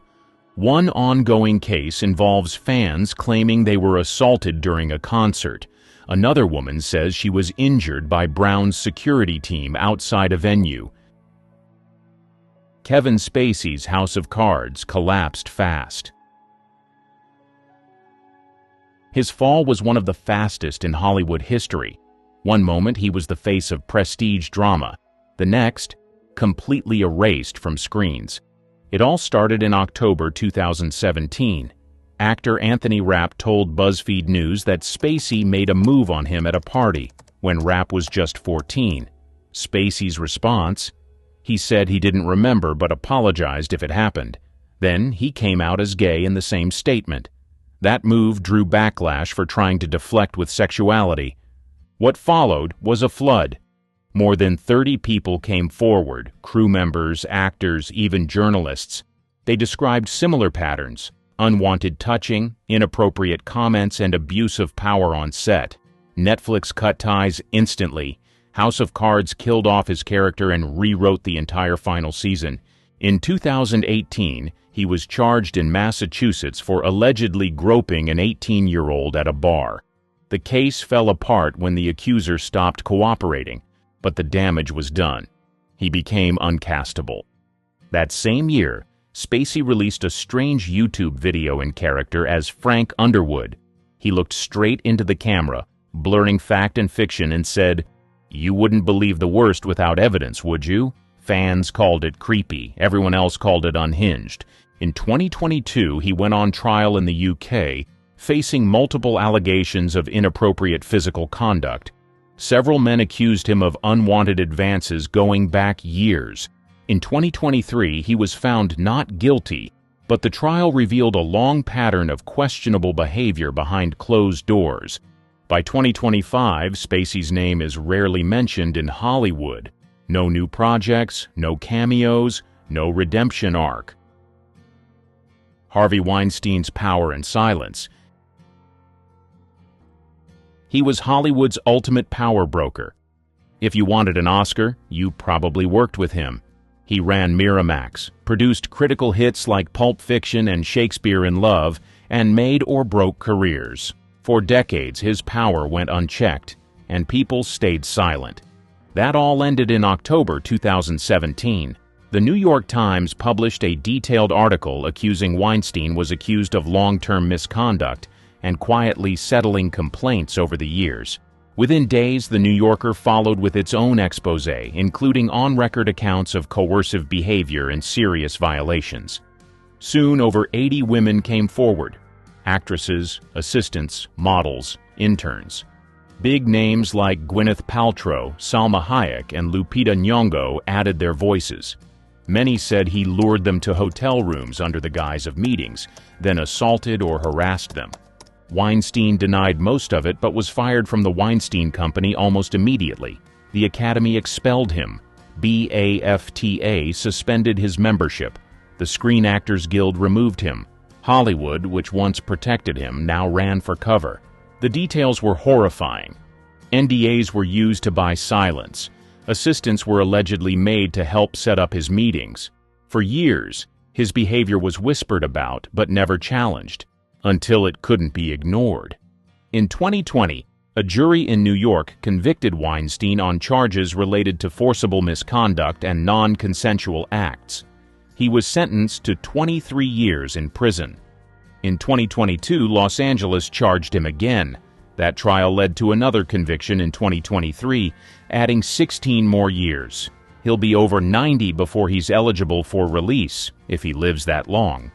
One ongoing case involves fans claiming they were assaulted during a concert. Another woman says she was injured by Brown's security team outside a venue. Kevin Spacey's House of Cards collapsed fast. His fall was one of the fastest in Hollywood history. One moment he was the face of prestige drama. The next, completely erased from screens. It all started in October 2017. Actor Anthony Rapp told BuzzFeed News that Spacey made a move on him at a party when Rapp was just 14. Spacey's response: He said he didn't remember but apologized if it happened. Then he came out as gay in the same statement. That move drew backlash for trying to deflect with sexuality. What followed was a flood. More than 30 people came forward, crew members, actors, even journalists. They described similar patterns: unwanted touching, inappropriate comments, and abuse of power on set. Netflix cut ties instantly. House of Cards killed off his character and rewrote the entire final season. In 2018, he was charged in Massachusetts for allegedly groping an 18-year-old at a bar. The case fell apart when the accuser stopped cooperating, but the damage was done. He became uncastable. That same year, Spacey released a strange YouTube video in character as Frank Underwood. He looked straight into the camera, blurring fact and fiction, and said, "You wouldn't believe the worst without evidence, would you?" Fans called it creepy. Everyone else called it unhinged. In 2022, he went on trial in the UK, facing multiple allegations of inappropriate physical conduct. Several men accused him of unwanted advances going back years. In 2023, he was found not guilty, but the trial revealed a long pattern of questionable behavior behind closed doors. By 2025, Spacey's name is rarely mentioned in Hollywood. No new projects, no cameos, no redemption arc. Harvey Weinstein's power and silence. He was Hollywood's ultimate power broker. If you wanted an Oscar, you probably worked with him. He ran Miramax, produced critical hits like Pulp Fiction and Shakespeare in Love, and made or broke careers. For decades, his power went unchecked, and people stayed silent. That all ended in October 2017. The New York Times published a detailed article accusing Weinstein was accused of long-term misconduct and quietly settling complaints over the years. Within days, The New Yorker followed with its own expose, including on-record accounts of coercive behavior and serious violations. Soon, over 80 women came forward: actresses, assistants, models, interns. Big names like Gwyneth Paltrow, Salma Hayek, and Lupita Nyong'o added their voices. Many said he lured them to hotel rooms under the guise of meetings, then assaulted or harassed them. Weinstein denied most of it but was fired from the Weinstein Company almost immediately. The Academy expelled him. BAFTA suspended his membership. The Screen Actors Guild removed him. Hollywood, which once protected him, now ran for cover. The details were horrifying. NDAs were used to buy silence. Assistants were allegedly made to help set up his meetings. For years, his behavior was whispered about but never challenged, until it couldn't be ignored. In 2020, a jury in New York convicted Weinstein on charges related to forcible misconduct and non-consensual acts. He was sentenced to 23 years in prison. In 2022, Los Angeles charged him again. That trial led to another conviction in 2023, adding 16 more years. He'll be over 90 before he's eligible for release, if he lives that long.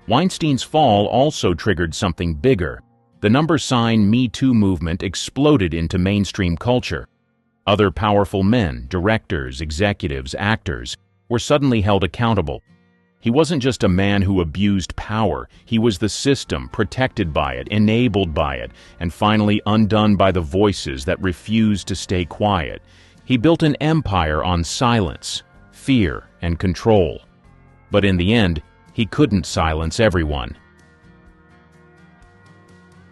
Weinstein's fall also triggered something bigger. The number sign Me Too movement exploded into mainstream culture. Other powerful men, directors, executives, actors, were suddenly held accountable. He wasn't just a man who abused power. He was the system, protected by it, enabled by it, and finally undone by the voices that refused to stay quiet. He built an empire on silence, fear, and control. But in the end, he couldn't silence everyone.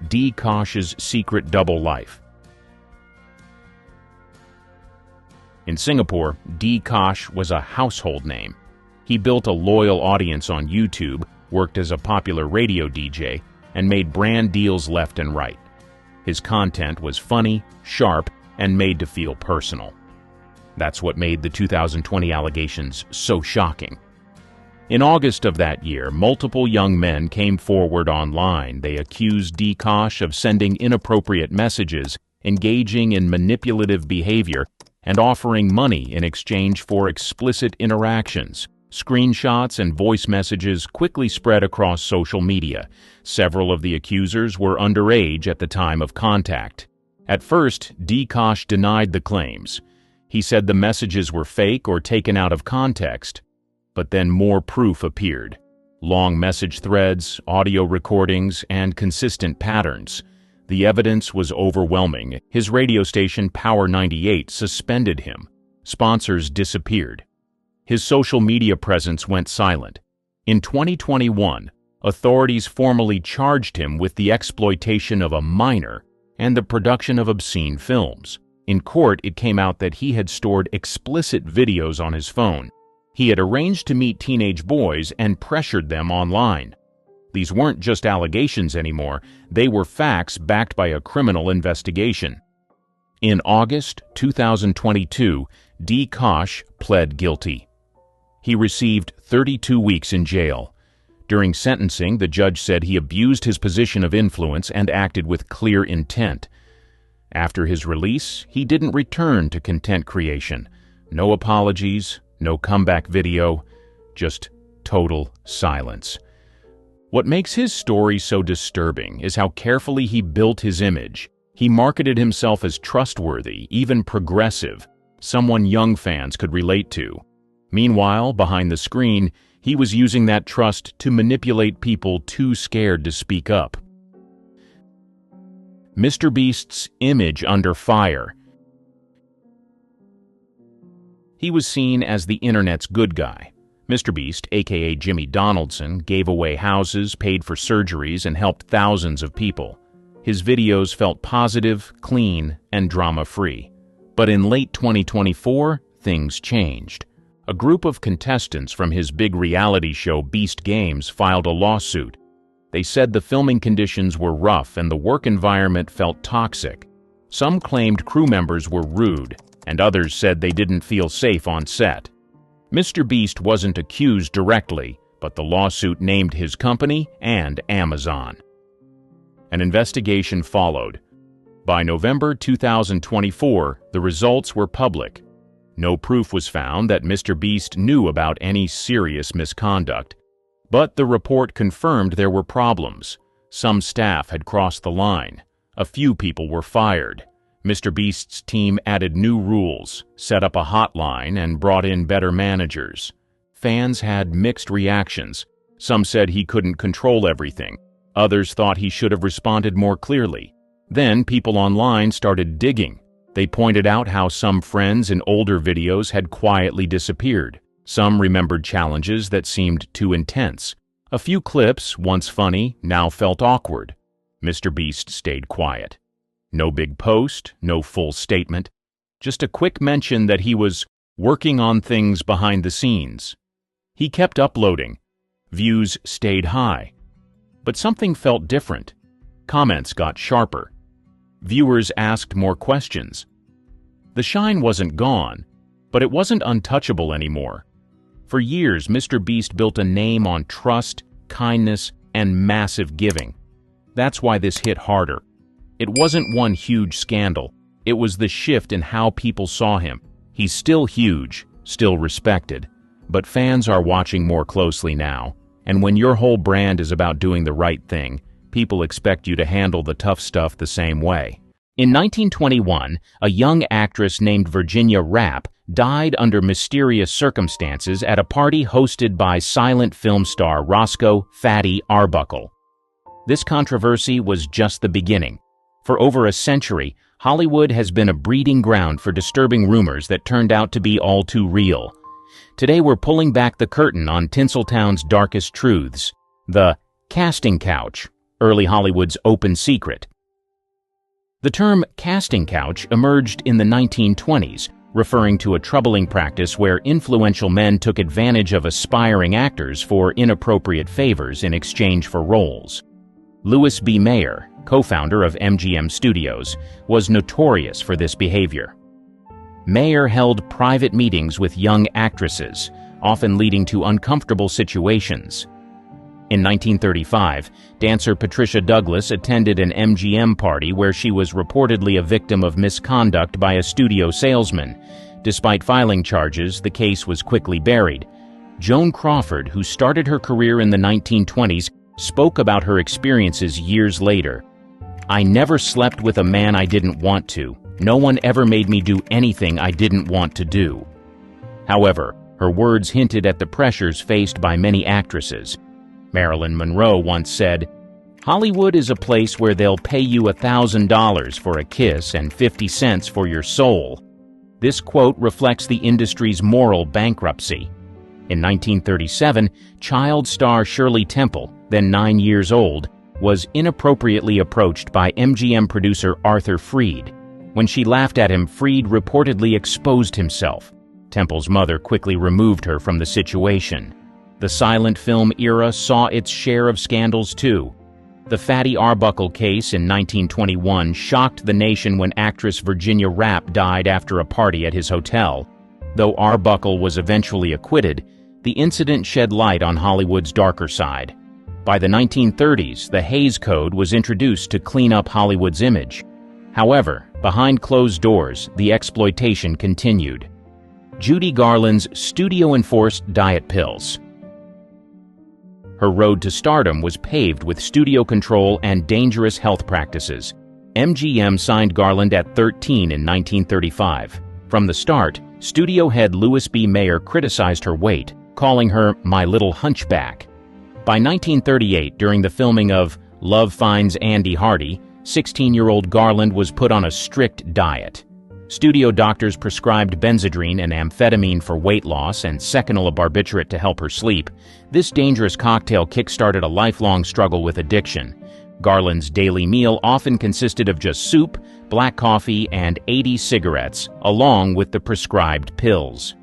D. Kosh's secret double life. In Singapore, D. Kosh was a household name. He built a loyal audience on YouTube, worked as a popular radio DJ, and made brand deals left and right. His content was funny, sharp, and made to feel personal. That's what made the 2020 allegations so shocking. In August of that year, multiple young men came forward online. They accused D. Kosh of sending inappropriate messages, engaging in manipulative behavior, and offering money in exchange for explicit interactions. Screenshots and voice messages quickly spread across social media. Several of the accusers were underage at the time of contact. At first, D. Kosh denied the claims. He said the messages were fake or taken out of context. But then more proof appeared. Long message threads, audio recordings, and consistent patterns. The evidence was overwhelming. His radio station, Power 98, suspended him. Sponsors disappeared. His social media presence went silent. In 2021, authorities formally charged him with the exploitation of a minor and the production of obscene films. In court, it came out that he had stored explicit videos on his phone. He had arranged to meet teenage boys and pressured them online. These weren't just allegations anymore, they were facts backed by a criminal investigation. In August 2022, D. Kosh pled guilty. He received 32 weeks in jail. During sentencing, the judge said he abused his position of influence and acted with clear intent. After his release, he didn't return to content creation. No apologies, no comeback video, just total silence. What makes his story so disturbing is how carefully he built his image. He marketed himself as trustworthy, even progressive, someone young fans could relate to. Meanwhile, behind the screen, he was using that trust to manipulate people too scared to speak up. Mr. Beast's image under fire. He was seen as the internet's good guy. Mr. Beast, aka Jimmy Donaldson, gave away houses, paid for surgeries, and helped thousands of people. His videos felt positive, clean, and drama-free. But in late 2024, things changed. A group of contestants from his big reality show Beast Games filed a lawsuit. They said the filming conditions were rough and the work environment felt toxic. Some claimed crew members were rude, and others said they didn't feel safe on set. Mr. Beast wasn't accused directly, but the lawsuit named his company and Amazon. An investigation followed. By November 2024, the results were public. No proof was found that Mr. Beast knew about any serious misconduct. But the report confirmed there were problems. Some staff had crossed the line. A few people were fired. Mr. Beast's team added new rules, set up a hotline, and brought in better managers. Fans had mixed reactions. Some said he couldn't control everything. Others thought he should have responded more clearly. Then people online started digging. They pointed out how some friends in older videos had quietly disappeared. Some remembered challenges that seemed too intense. A few clips, once funny, now felt awkward. Mr. Beast stayed quiet. No big post, no full statement. Just a quick mention that he was working on things behind the scenes. He kept uploading. Views stayed high. But something felt different. Comments got sharper. Viewers asked more questions. The shine wasn't gone, but it wasn't untouchable anymore. For years, Mr. Beast built a name on trust, kindness, and massive giving. That's why this hit harder. It wasn't one huge scandal. It was the shift in how people saw him. He's still huge, still respected, but fans are watching more closely now. And when your whole brand is about doing the right thing, people expect you to handle the tough stuff the same way. In 1921, a young actress named Virginia Rapp died under mysterious circumstances at a party hosted by silent film star Roscoe "Fatty" Arbuckle. This controversy was just the beginning. For over a century, Hollywood has been a breeding ground for disturbing rumors that turned out to be all too real. Today we're pulling back the curtain on Tinseltown's darkest truths, the casting couch, early Hollywood's open secret. The term casting couch emerged in the 1920s, referring to a troubling practice where influential men took advantage of aspiring actors for inappropriate favors in exchange for roles. Louis B. Mayer, co-founder of MGM Studios, was notorious for this behavior. Mayer held private meetings with young actresses, often leading to uncomfortable situations. In 1935, dancer Patricia Douglas attended an MGM party where she was reportedly a victim of misconduct by a studio salesman. Despite filing charges, the case was quickly buried. Joan Crawford, who started her career in the 1920s, spoke about her experiences years later. "I never slept with a man I didn't want to. No one ever made me do anything I didn't want to do." However, her words hinted at the pressures faced by many actresses. Marilyn Monroe once said, "Hollywood is a place where they'll pay you $1,000 for a kiss and 50 cents for your soul." This quote reflects the industry's moral bankruptcy. In 1937, child star Shirley Temple, then 9 years old, was inappropriately approached by MGM producer Arthur Freed. When she laughed at him, Freed reportedly exposed himself. Temple's mother quickly removed her from the situation. The silent film era saw its share of scandals too. The Fatty Arbuckle case in 1921 shocked the nation when actress Virginia Rappe died after a party at his hotel. Though Arbuckle was eventually acquitted, the incident shed light on Hollywood's darker side. By the 1930s, the Hays Code was introduced to clean up Hollywood's image. However, behind closed doors, the exploitation continued. Judy Garland's studio-enforced diet pills. Her road to stardom was paved with studio control and dangerous health practices. MGM signed Garland at 13 in 1935. From the start, studio head Louis B. Mayer criticized her weight, calling her "my little hunchback." By 1938, during the filming of Love Finds Andy Hardy, 16-year-old Garland was put on a strict diet. Studio doctors prescribed Benzedrine and amphetamine for weight loss and seconal barbiturate to help her sleep. This dangerous cocktail kick-started a lifelong struggle with addiction. Garland's daily meal often consisted of just soup, black coffee, and 80 cigarettes, along with the prescribed pills.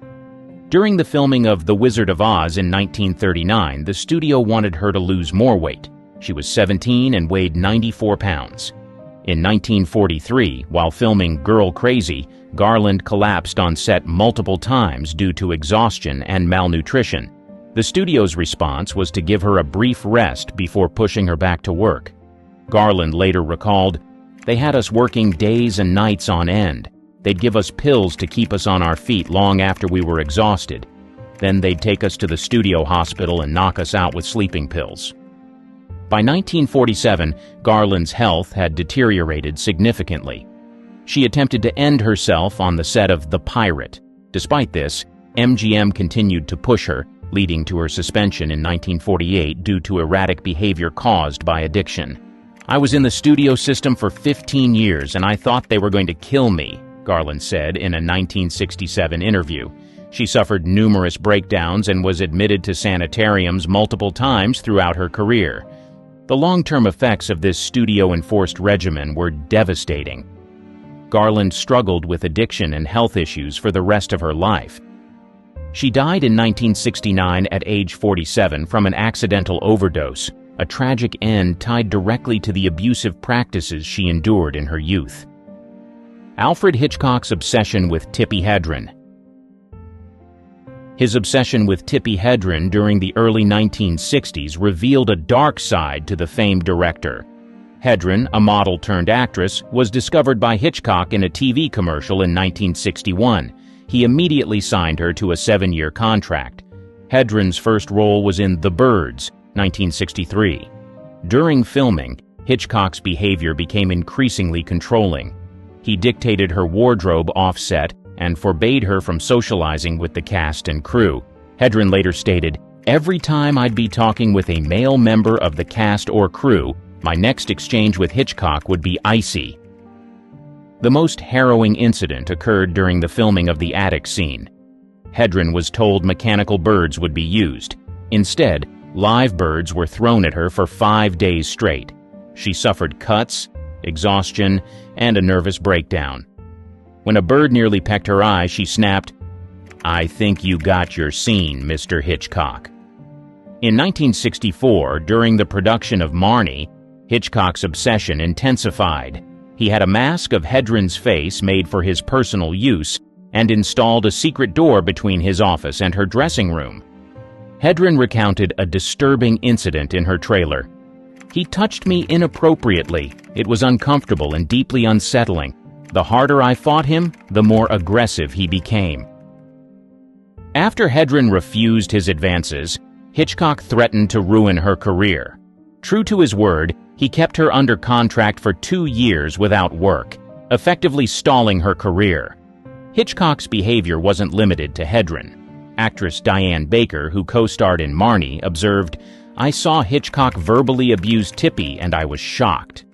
During the filming of The Wizard of Oz in 1939, the studio wanted her to lose more weight. She was 17 and weighed 94 pounds. In 1943, while filming Girl Crazy, Garland collapsed on set multiple times due to exhaustion and malnutrition. The studio's response was to give her a brief rest before pushing her back to work. Garland later recalled, "They had us working days and nights on end. They'd give us pills to keep us on our feet long after we were exhausted. Then they'd take us to the studio hospital and knock us out with sleeping pills." By 1947, Garland's health had deteriorated significantly. She attempted to end herself on the set of The Pirate. Despite this, MGM continued to push her, leading to her suspension in 1948 due to erratic behavior caused by addiction. "I was in the studio system for 15 years and I thought they were going to kill me," Garland said in a 1967 interview. She suffered numerous breakdowns and was admitted to sanitariums multiple times throughout her career. The long-term effects of this studio-enforced regimen were devastating. Garland struggled with addiction and health issues for the rest of her life. She died in 1969 at age 47 from an accidental overdose, a tragic end tied directly to the abusive practices she endured in her youth. Alfred Hitchcock's obsession with Tippi Hedren. His obsession with Tippi Hedren during the early 1960s revealed a dark side to the famed director. Hedren, a model-turned-actress, was discovered by Hitchcock in a TV commercial in 1961. He immediately signed her to a 7-year contract. Hedren's first role was in The Birds, 1963. During filming, Hitchcock's behavior became increasingly controlling. He dictated her wardrobe off-set and forbade her from socializing with the cast and crew. Hedren later stated, "Every time I'd be talking with a male member of the cast or crew, my next exchange with Hitchcock would be icy." The most harrowing incident occurred during the filming of the attic scene. Hedren was told mechanical birds would be used. Instead, live birds were thrown at her for 5 days straight. She suffered cuts, exhaustion, and a nervous breakdown. When a bird nearly pecked her eye, she snapped, "I think you got your scene, Mr. Hitchcock." In 1964, during the production of Marnie, Hitchcock's obsession intensified. He had a mask of Hedren's face made for his personal use and installed a secret door between his office and her dressing room. Hedren recounted a disturbing incident in her trailer. "He touched me inappropriately. It was uncomfortable and deeply unsettling. The harder I fought him, the more aggressive he became." After Hedren refused his advances, Hitchcock threatened to ruin her career. True to his word, he kept her under contract for 2 years without work. effectively stalling her career. Hitchcock's behavior wasn't limited to Hedren. Actress Diane Baker, who co-starred in Marnie, observed, "I saw Hitchcock verbally abuse Tippy and I was shocked."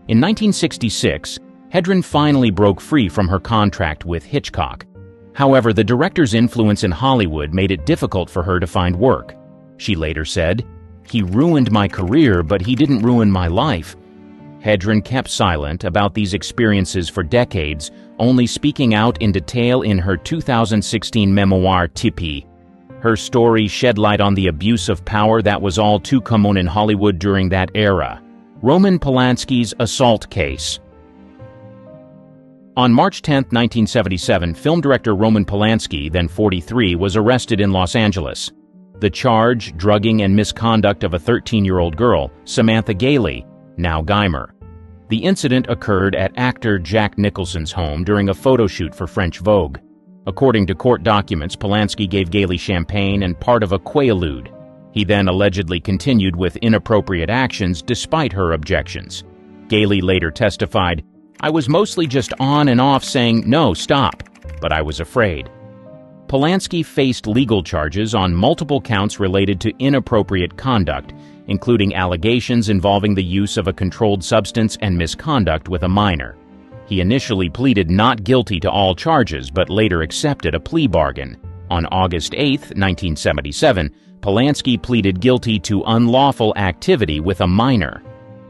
In 1966, Hedren finally broke free from her contract with Hitchcock. However, the director's influence in Hollywood made it difficult for her to find work. She later said, "He ruined my career, but he didn't ruin my life." Hedren kept silent about these experiences for decades, only speaking out in detail in her 2016 memoir, Tippy. Her story shed light on the abuse of power that was all too common in Hollywood during that era. Roman Polanski's assault case. On March 10, 1977, film director Roman Polanski, then 43, was arrested in Los Angeles. The charge, drugging and misconduct of a 13-year-old girl, Samantha Gailey, now Geimer. The incident occurred at actor Jack Nicholson's home during a photo shoot for French Vogue. According to court documents, Polanski gave Gailey champagne and part of a Quaalude. He then allegedly continued with inappropriate actions despite her objections. Gailey later testified, "I was mostly just on and off saying, 'No, stop,' but I was afraid." Polanski faced legal charges on multiple counts related to inappropriate conduct, including allegations involving the use of a controlled substance and misconduct with a minor. He initially pleaded not guilty to all charges, but later accepted a plea bargain. On August 8, 1977, Polanski pleaded guilty to unlawful activity with a minor.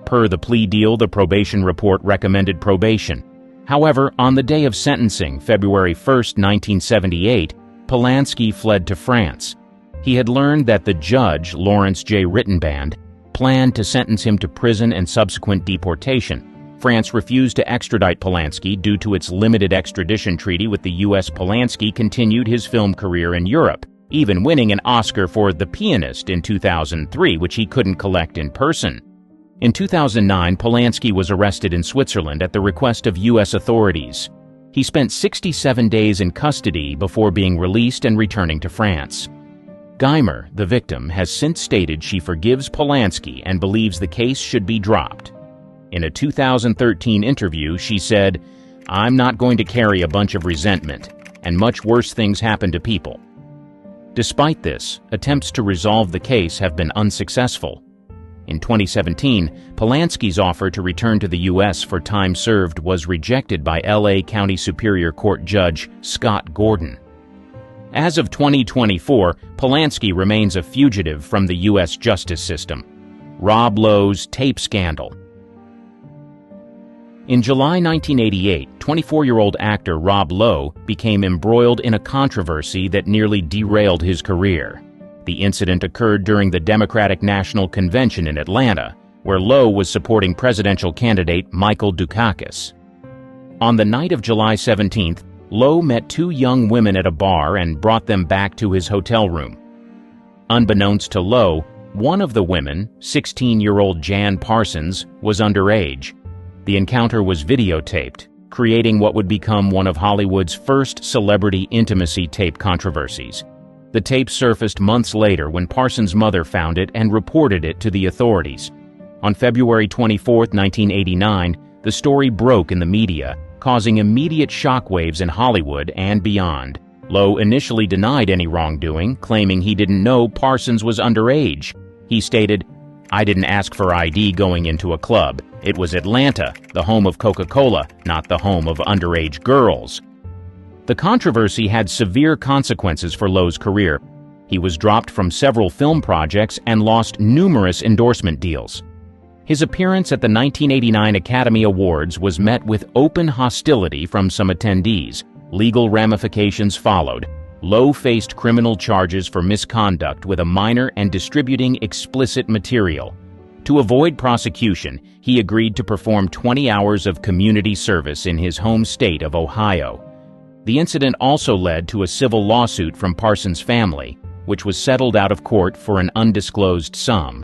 Per the plea deal, the probation report recommended probation. However, on the day of sentencing, February 1, 1978, Polanski fled to France. He had learned that the judge, Lawrence J. Rittenband, planned to sentence him to prison and subsequent deportation. France refused to extradite Polanski due to its limited extradition treaty with the U.S. Polanski continued his film career in Europe, even winning an Oscar for The Pianist in 2003, which he couldn't collect in person. In 2009, Polanski was arrested in Switzerland at the request of U.S. authorities. He spent 67 days in custody before being released and returning to France. Geimer, the victim, has since stated she forgives Polanski and believes the case should be dropped. In a 2013 interview, she said, "I'm not going to carry a bunch of resentment, and much worse things happen to people." Despite this, attempts to resolve the case have been unsuccessful. In 2017, Polanski's offer to return to the U.S. for time served was rejected by L.A. County Superior Court Judge Scott Gordon. As of 2024, Polanski remains a fugitive from the U.S. justice system. Rob Lowe's tape scandal. In July 1988, 24-year-old actor Rob Lowe became embroiled in a controversy that nearly derailed his career. The incident occurred during the Democratic National Convention in Atlanta, where Lowe was supporting presidential candidate Michael Dukakis. On the night of July 17th, Lowe met two young women at a bar and brought them back to his hotel room. Unbeknownst to Lowe, one of the women, 16-year-old Jan Parsons, was underage. The encounter was videotaped, creating what would become one of Hollywood's first celebrity intimacy tape controversies. The tape surfaced months later when Parsons' mother found it and reported it to the authorities. On February 24, 1989, the story broke in the media, causing immediate shockwaves in Hollywood and beyond. Lowe initially denied any wrongdoing, claiming he didn't know Parsons was underage. He stated, "I didn't ask for ID going into a club. It was Atlanta, the home of Coca-Cola, not the home of underage girls." The controversy had severe consequences for Lowe's career. He was dropped from several film projects and lost numerous endorsement deals. His appearance at the 1989 Academy Awards was met with open hostility from some attendees. Legal ramifications followed. Lowe faced criminal charges for misconduct with a minor and distributing explicit material. To avoid prosecution, he agreed to perform 20 hours of community service in his home state of Ohio. The incident also led to a civil lawsuit from Parsons' family, which was settled out of court for an undisclosed sum.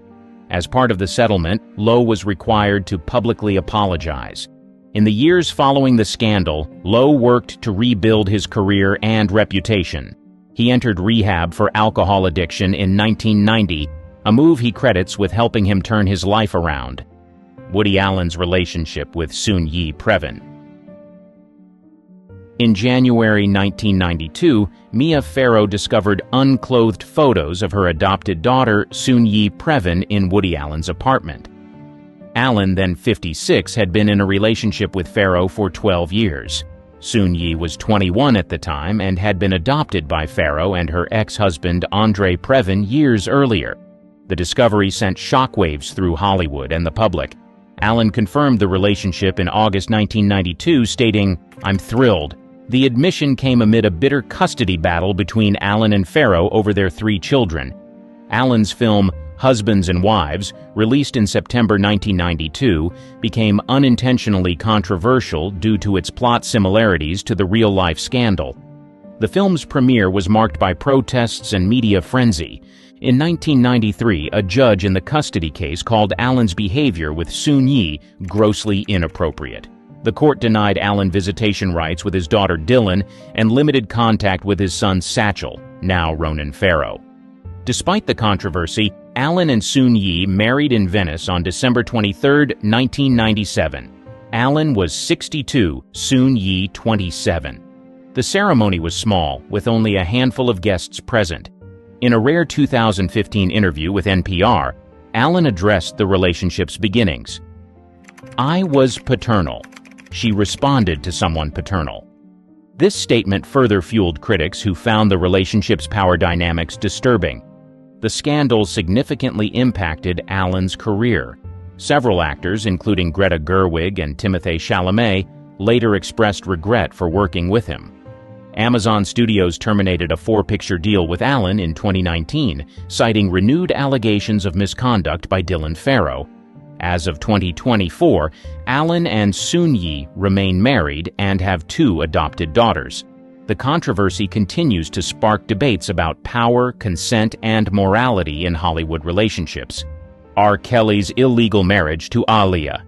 As part of the settlement, Lowe was required to publicly apologize. In the years following the scandal, Lowe worked to rebuild his career and reputation. He entered rehab for alcohol addiction in 1990, a move he credits with helping him turn his life around. Woody Allen's relationship with Soon-Yi Previn. In January 1992, Mia Farrow discovered unclothed photos of her adopted daughter, Soon-Yi Previn, in Woody Allen's apartment. Allen, then 56, had been in a relationship with Farrow for 12 years. Soon-Yi was 21 at the time and had been adopted by Farrow and her ex-husband Andre Previn years earlier. The discovery sent shockwaves through Hollywood and the public. Allen confirmed the relationship in August 1992, stating, "I'm thrilled." The admission came amid a bitter custody battle between Allen and Farrow over their 3 children. Allen's film, Husbands and Wives, released in September 1992, became unintentionally controversial due to its plot similarities to the real-life scandal. The film's premiere was marked by protests and media frenzy. In 1993, a judge in the custody case called Allen's behavior with Soon-Yi grossly inappropriate. The court denied Allen visitation rights with his daughter Dylan and limited contact with his son Satchel, now Ronan Farrow. Despite the controversy, Allen and Soon-Yi married in Venice on December 23, 1997. Allen was 62, Soon-Yi 27. The ceremony was small, with only a handful of guests present. In a rare 2015 interview with NPR, Allen addressed the relationship's beginnings. "I was paternal. She responded to someone paternal." This statement further fueled critics who found the relationship's power dynamics disturbing. The scandal significantly impacted Allen's career. Several actors, including Greta Gerwig and Timothée Chalamet, later expressed regret for working with him. Amazon Studios terminated a 4-picture deal with Allen in 2019, citing renewed allegations of misconduct by Dylan Farrow. As of 2024, Allen and Soon-Yi remain married and have 2 adopted daughters. The controversy continues to spark debates about power, consent, and morality in Hollywood relationships. R. Kelly's illegal marriage to Aaliyah.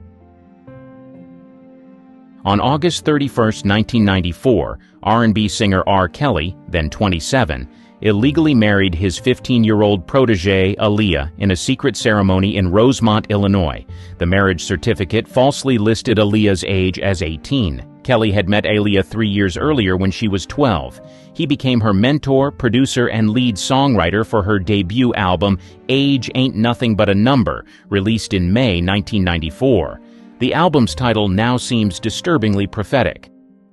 On August 31, 1994, R&B singer R. Kelly, then 27, illegally married his 15-year-old protégée Aaliyah in a secret ceremony in Rosemont, Illinois. The marriage certificate falsely listed Aaliyah's age as 18. Kelly had met Aaliyah 3 years earlier when she was 12. He became her mentor, producer, and lead songwriter for her debut album, Age Ain't Nothing But a Number, released in May 1994. The album's title now seems disturbingly prophetic.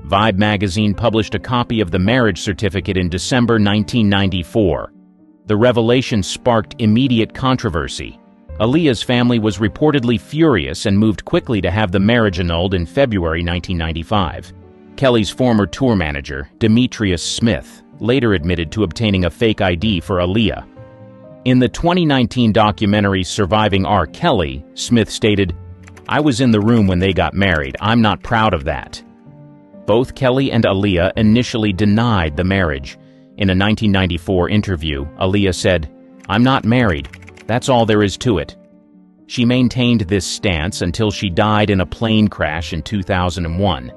Vibe magazine published a copy of the marriage certificate in December 1994. The revelation sparked immediate controversy. Aaliyah's family was reportedly furious and moved quickly to have the marriage annulled in February 1995. Kelly's former tour manager, Demetrius Smith, later admitted to obtaining a fake ID for Aaliyah. In the 2019 documentary Surviving R. Kelly, Smith stated, "I was in the room when they got married. I'm not proud of that." Both Kelly and Aaliyah initially denied the marriage. In a 1994 interview, Aaliyah said, "I'm not married. That's all there is to it." She maintained this stance until she died in a plane crash in 2001.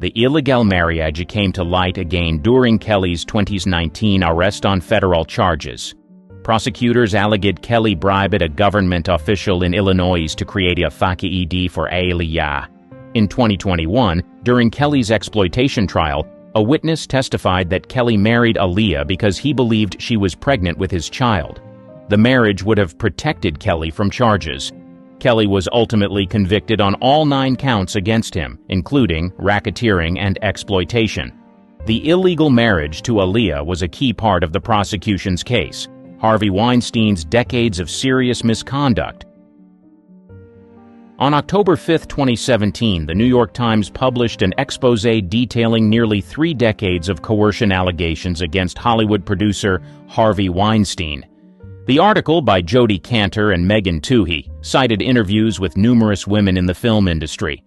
The illegal marriage came to light again during Kelly's 2019 arrest on federal charges. Prosecutors alleged Kelly bribed a government official in Illinois to create a fake ID for Aaliyah. In 2021, during Kelly's exploitation trial, a witness testified that Kelly married Aaliyah because he believed she was pregnant with his child. The marriage would have protected Kelly from charges. Kelly was ultimately convicted on all 9 counts against him, including racketeering and exploitation. The illegal marriage to Aaliyah was a key part of the prosecution's case. Harvey Weinstein's decades of serious misconduct. On October 5, 2017, the New York Times published an exposé detailing nearly 3 decades of coercion allegations against Hollywood producer Harvey Weinstein. The article, by Jodi Kantor and Megan Twohey, cited interviews with numerous women in the film industry.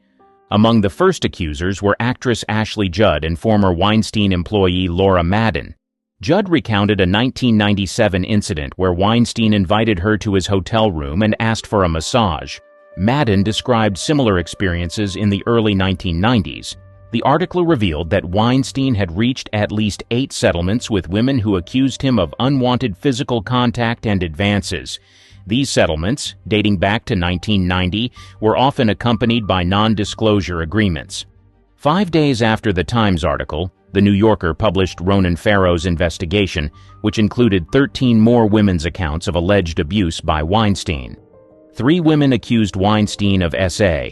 Among the first accusers were actress Ashley Judd and former Weinstein employee Laura Madden. Judd recounted a 1997 incident where Weinstein invited her to his hotel room and asked for a massage. Madden described similar experiences in the early 1990s. The article revealed that Weinstein had reached at least 8 settlements with women who accused him of unwanted physical contact and advances. These settlements, dating back to 1990, were often accompanied by non-disclosure agreements. 5 days after the Times article, The New Yorker published Ronan Farrow's investigation, which included 13 more women's accounts of alleged abuse by Weinstein. 3 women accused Weinstein of SA.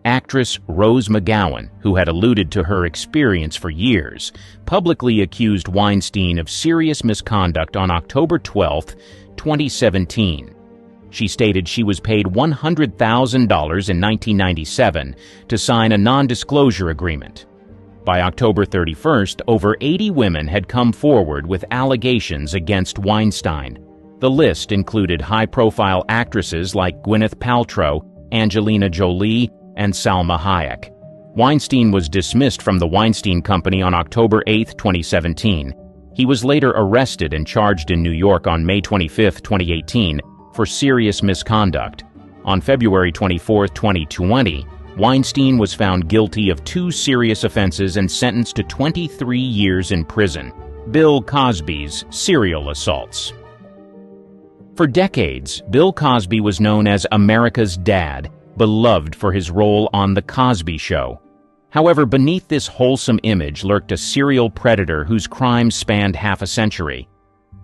Actress Rose McGowan, who had alluded to her experience for years, publicly accused Weinstein of serious misconduct on October 12, 2017. She stated she was paid $100,000 in 1997 to sign a non-disclosure agreement. By October 31st, over 80 women had come forward with allegations against Weinstein. The list included high-profile actresses like Gwyneth Paltrow, Angelina Jolie, and Salma Hayek. Weinstein was dismissed from the Weinstein Company on October 8, 2017. He was later arrested and charged in New York on May 25, 2018, for serious misconduct. On February 24, 2020, Weinstein was found guilty of 2 serious offenses and sentenced to 23 years in prison. Bill Cosby's serial assaults. For decades, Bill Cosby was known as America's dad, beloved for his role on The Cosby Show. However, beneath this wholesome image lurked a serial predator whose crimes spanned half a century.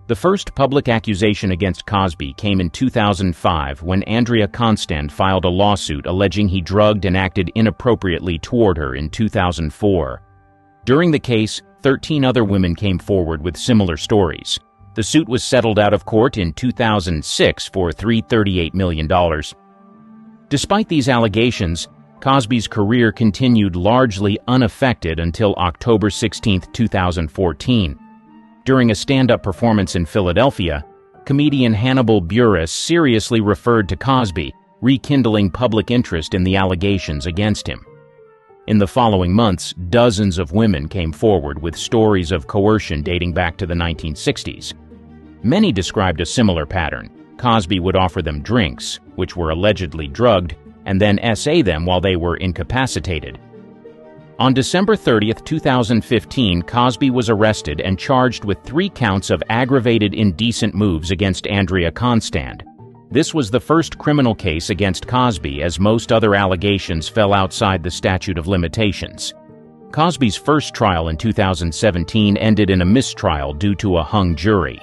The first public accusation against Cosby came in 2005 when Andrea Constand filed a lawsuit alleging he drugged and acted inappropriately toward her in 2004. During the case, 13 other women came forward with similar stories. The suit was settled out of court in 2006 for $338 million. Despite these allegations, Cosby's career continued largely unaffected until October 16, 2014. During a stand-up performance in Philadelphia, comedian Hannibal Buress seriously referred to Cosby, rekindling public interest in the allegations against him. In the following months, dozens of women came forward with stories of coercion dating back to the 1960s. Many described a similar pattern. Cosby would offer them drinks, which were allegedly drugged, and then SA them while they were incapacitated. On December 30, 2015, Cosby was arrested and charged with 3 counts of aggravated indecent moves against Andrea Constand. This was the first criminal case against Cosby, as most other allegations fell outside the statute of limitations. Cosby's first trial in 2017 ended in a mistrial due to a hung jury.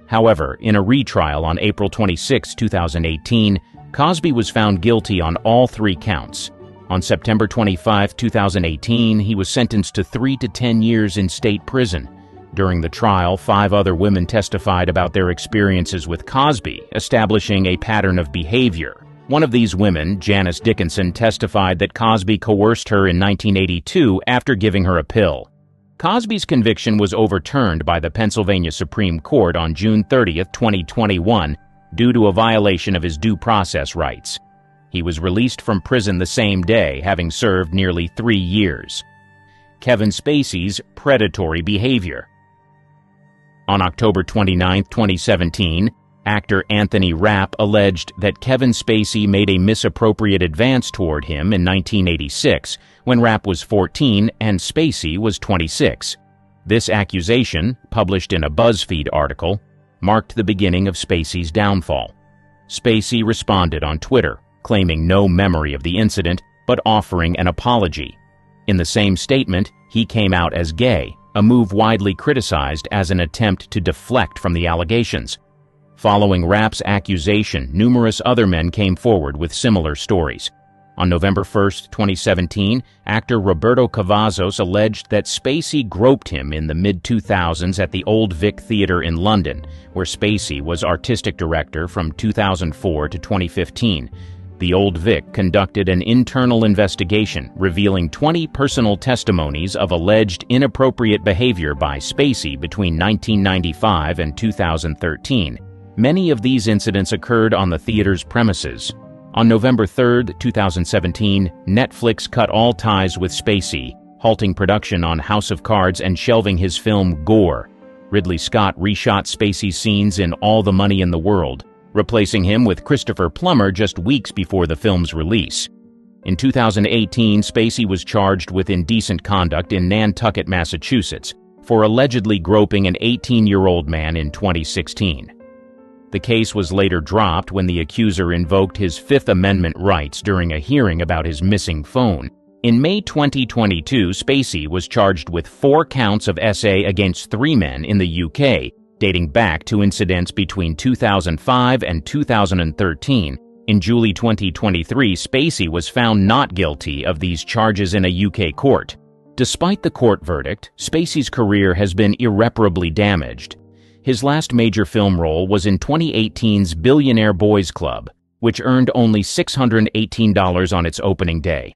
However, in a retrial on April 26, 2018, Cosby was found guilty on all 3 counts. On September 25, 2018, he was sentenced to 3 to 10 years in state prison. During the trial, 5 other women testified about their experiences with Cosby, establishing a pattern of behavior. One of these women, Janice Dickinson, testified that Cosby coerced her in 1982 after giving her a pill. Cosby's conviction was overturned by the Pennsylvania Supreme Court on June 30, 2021, due to a violation of his due process rights. He was released from prison the same day, having served nearly 3 years. Kevin Spacey's predatory behavior. On October 29, 2017, actor Anthony Rapp alleged that Kevin Spacey made a misappropriate advance toward him in 1986, when Rapp was 14 and Spacey was 26. This accusation, published in a BuzzFeed article, marked the beginning of Spacey's downfall. Spacey responded on Twitter, claiming no memory of the incident, but offering an apology. In the same statement, he came out as gay, a move widely criticized as an attempt to deflect from the allegations. Following Rapp's accusation, numerous other men came forward with similar stories. On November 1, 2017, actor Roberto Cavazos alleged that Spacey groped him in the mid-2000s at the Old Vic Theatre in London, where Spacey was artistic director from 2004 to 2015. The Old Vic conducted an internal investigation revealing 20 personal testimonies of alleged inappropriate behavior by Spacey between 1995 and 2013. Many of these incidents occurred on the theater's premises. On November 3, 2017, Netflix cut all ties with Spacey, halting production on House of Cards and shelving his film Gore. Ridley Scott reshot Spacey's scenes in All the Money in the World, replacing him with Christopher Plummer just weeks before the film's release. In 2018, Spacey was charged with indecent conduct in Nantucket, Massachusetts, for allegedly groping an 18-year-old man in 2016. The case was later dropped when the accuser invoked his Fifth Amendment rights during a hearing about his missing phone. In May 2022, Spacey was charged with 4 counts of SA against 3 men in the UK, dating back to incidents between 2005 and 2013. In July 2023, Spacey was found not guilty of these charges in a UK court. Despite the court verdict, Spacey's career has been irreparably damaged. His last major film role was in 2018's Billionaire Boys Club, which earned only $618 on its opening day.